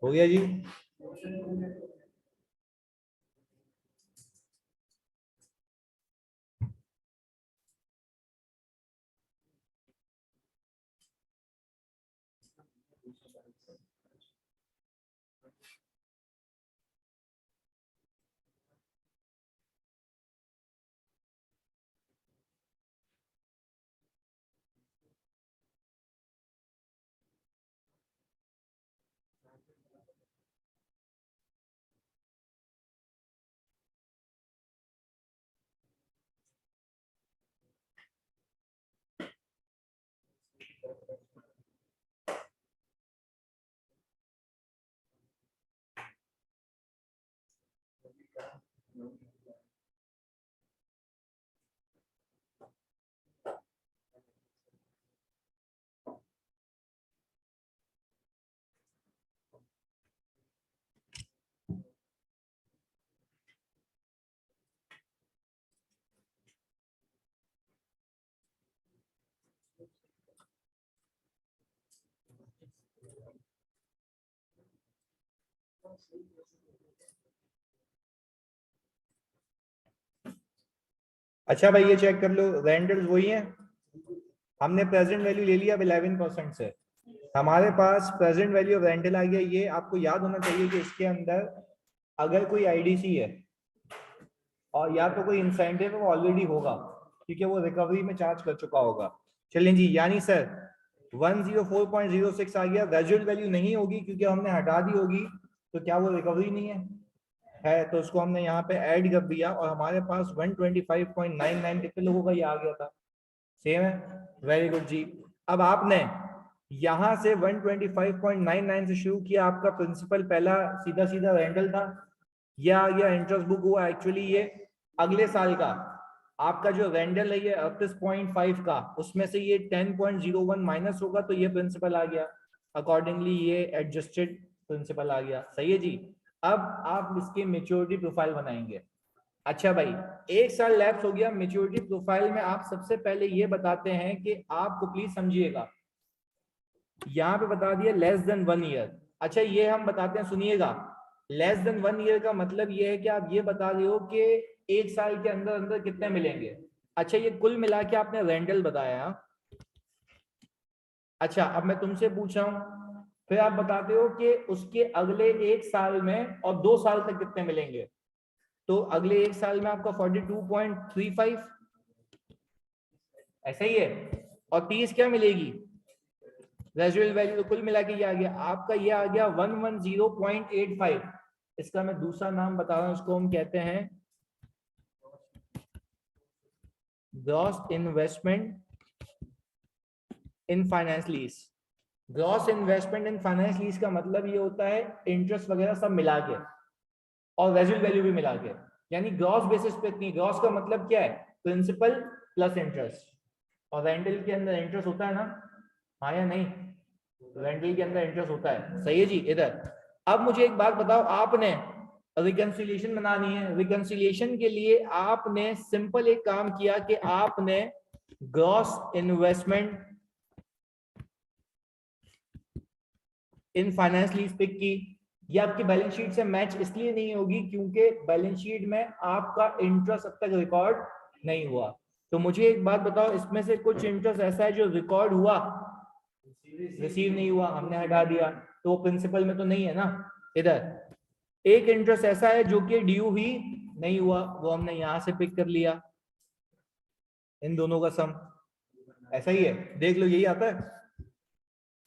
हो गया जी। अच्छा भाई ये चेक कर लो, रेंटल्स वही है, हमने प्रेजेंट वैल्यू ले लिया 11% से, हमारे पास प्रेजेंट वैल्यू ऑफ रेंटल आ गया। ये आपको याद होना चाहिए कि इसके अंदर अगर कोई आईडीसी है और या तो कोई इंसेंटिव है वो ऑलरेडी होगा क्योंकि वो रिकवरी में चार्ज कर चुका होगा। चलें जी, यानी सर 104.06 आ गया, रेजिडुअल वैल्यू नहीं होगी क्योंकि हमने हटा दी होगी, तो क्या वो रिकवरी नहीं है तो उसको हमने यहाँ पे ऐड कर दिया और हमारे पास 125.99 कितने लोगों का ये आ गया था, सेम है, वेरी गुड जी। अब आपने यहां से 125.99 से शुरू किया, आपका प्रिंसिपल पहला सीधा सीधा रेंटल था, ये आ गया, इंटरेस्ट बुक हुआ, एक्चुअली ये अगले साल का आपका जो रेंटल है ये 38.5 का, उसमें से ये 10.01 माइनस होगा तो ये प्रिंसिपल आ गया, अकॉर्डिंगली ये एडजस्टेड प्रिंसिपल आ गया। सही है जी। अब आप इसके मेच्योरिटी प्रोफाइल बनाएंगे। अच्छा भाई, एक साल लैप्स हो गया, मेच्योरिटी प्रोफाइल में आप सबसे पहले ये बताते हैं कि आपको प्लीज समझिएगा, यहाँ पे बता दिया लेस देन 1 ईयर। अच्छा ये हम बताते हैं, सुनिएगा, लेस देन 1 ईयर का मतलब ये है कि आप ये बता रहे हो कि एक साल के अंदर अंदर कितने मिलेंगे। अच्छा ये कुल मिला के आपने रेंटल बताया। अच्छा अब मैं तुमसे पूछ रहा हूं, फिर आप बताते हो कि उसके अगले एक साल में और 2 साल तक कितने मिलेंगे, तो अगले एक साल में आपका 42.35 ऐसा ही है, और 30 क्या मिलेगी रेजिडुअल वैल्यू, तो कुल मिला के ये आ गया आपका, ये आ गया 110.85। इसका मैं दूसरा नाम बता रहा हूं, इसको हम कहते हैं gross investment in finance lease. Gross investment in finance lease का मतलब ये होता है इंटरेस्ट वगैरह सब मिला के और रेजिडुअल वैल्यू भी मिला के, यानी ग्रॉस बेसिस पे इतनी। ग्रॉस का मतलब क्या है, प्रिंसिपल प्लस इंटरेस्ट, और रेंटल के अंदर इंटरेस्ट होता है ना, हाँ या नहीं, रेंटल के अंदर इंटरेस्ट होता है। सही है जी। इधर अब मुझे एक बात बताओ, आपने रिकंसिलिएशन बनानी है, रिकंसिलिएशन के लिए आपने सिंपल एक काम किया कि आपने gross investment in finance lease pick की। ये आपकी बैलेंस शीट से मैच इसलिए नहीं होगी क्योंकि बैलेंस शीट में आपका इंटरेस्ट अब तक रिकॉर्ड नहीं हुआ। तो मुझे एक बात बताओ, इसमें से कुछ इंटरेस्ट ऐसा है जो रिकॉर्ड हुआ, रिसीव नहीं हुआ, हमने हटा दिया, तो वो प्रिंसिपल में तो नहीं है ना। इधर एक इंटरेस्ट ऐसा है जो कि ड्यू ही नहीं हुआ, वो हमने यहां से पिक कर लिया, इन दोनों का सम ऐसा ही है, देख लो यही आता है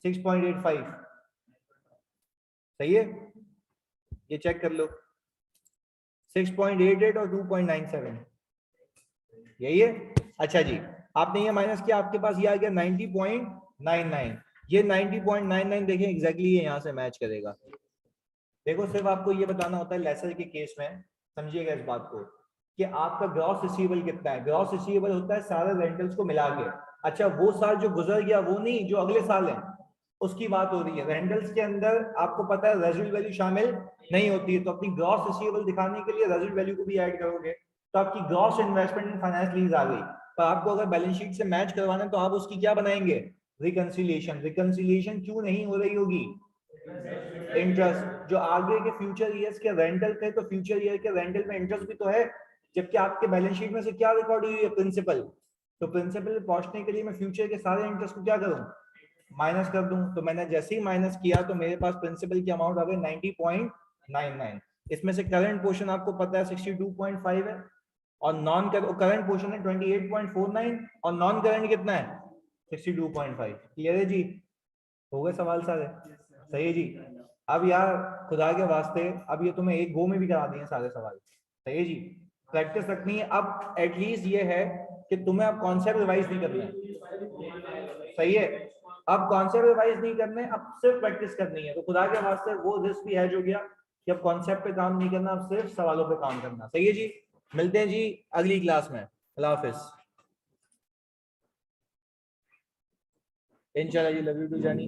6.85। सही है, ये चेक कर लो 6.88 और 2.97 यही है। अच्छा जी, आपने ये माइनस किया, आपके पास ये आ गया 90.99। ये 90.99 देखें एग्जैक्टली ये यहां से मैच करेगा। देखो सिर्फ आपको ये बताना होता है लेसर के केस में, समझिएगा इस बात को कि आपका ग्रॉस रिसीवेबल कितना है। ग्रॉस रिसीवेबल होता है सारे रेंटल्स को मिला के। अच्छा वो साल जो गुजर गया वो नहीं, जो अगले साल है उसकी बात हो रही है। रेंटल्स के अंदर आपको पता है रेजिडुअल वैल्यू शामिल नहीं होती है, तो अपनी ग्रॉस रिसीवेबल दिखाने के लिए रेजिडुअल वैल्यू को भी ऐड करोगे, तो आपकी gross investment in finance lease आ गई। पर आपको अगर बैलेंस शीट से मैच करवाना है तो आप उसकी क्या बनाएंगे, रिकंसिलिएशन। रिकंसिलिएशन क्यों नहीं हो रही होगी, इंटरेस्ट जो आगे के फ्यूचर ईयर्स के रेंटल थे, तो फ्यूचर ईयर के रेंटल में इंटरेस्ट भी तो है, जबकि आपके बैलेंस शीट में से क्या रिकॉर्ड हुई है, प्रिंसिपल। तो प्रिंसिपल पहुंचने के लिए मैं फ्यूचर के सारे इंटरेस्ट को क्या करूं, माइनस कर दूं। तो मैंने जैसे ही माइनस किया तो मेरे पास प्रिंसिपल की अमाउंट आ गई 90.99। इसमें से करंट पोर्शन आपको पता है 62.5 है, और नॉन करंट पोर्शन है 28.49, और नॉन करंट कितना है 62.5। क्लियर है जी, हो गए सवाल सारे। सही है जी। अब यार खुदा के वास्ते, अब ये तुम्हें एक गो में भी करा दिए सारे सवाल। सही है जी, प्रैक्टिस रखनी है। अब एटलीस्ट ये है कि तुम्हें अब कॉन्सेप्ट रिवाइज नहीं करना है। सही है, अब कॉन्सेप्ट रिवाइज नहीं करने, अब सिर्फ प्रैक्टिस करनी है। तो खुदा के वास्ते वो रिस्क भी है जो गया कि अब कॉन्सेप्ट पे काम नहीं करना, अब सिर्फ सवालों पे काम करना। सही है जी, मिलते हैं जी अगली क्लास में। अल्लाह हाफिज। इंशाल्लाह जी, लव यू टू जानी।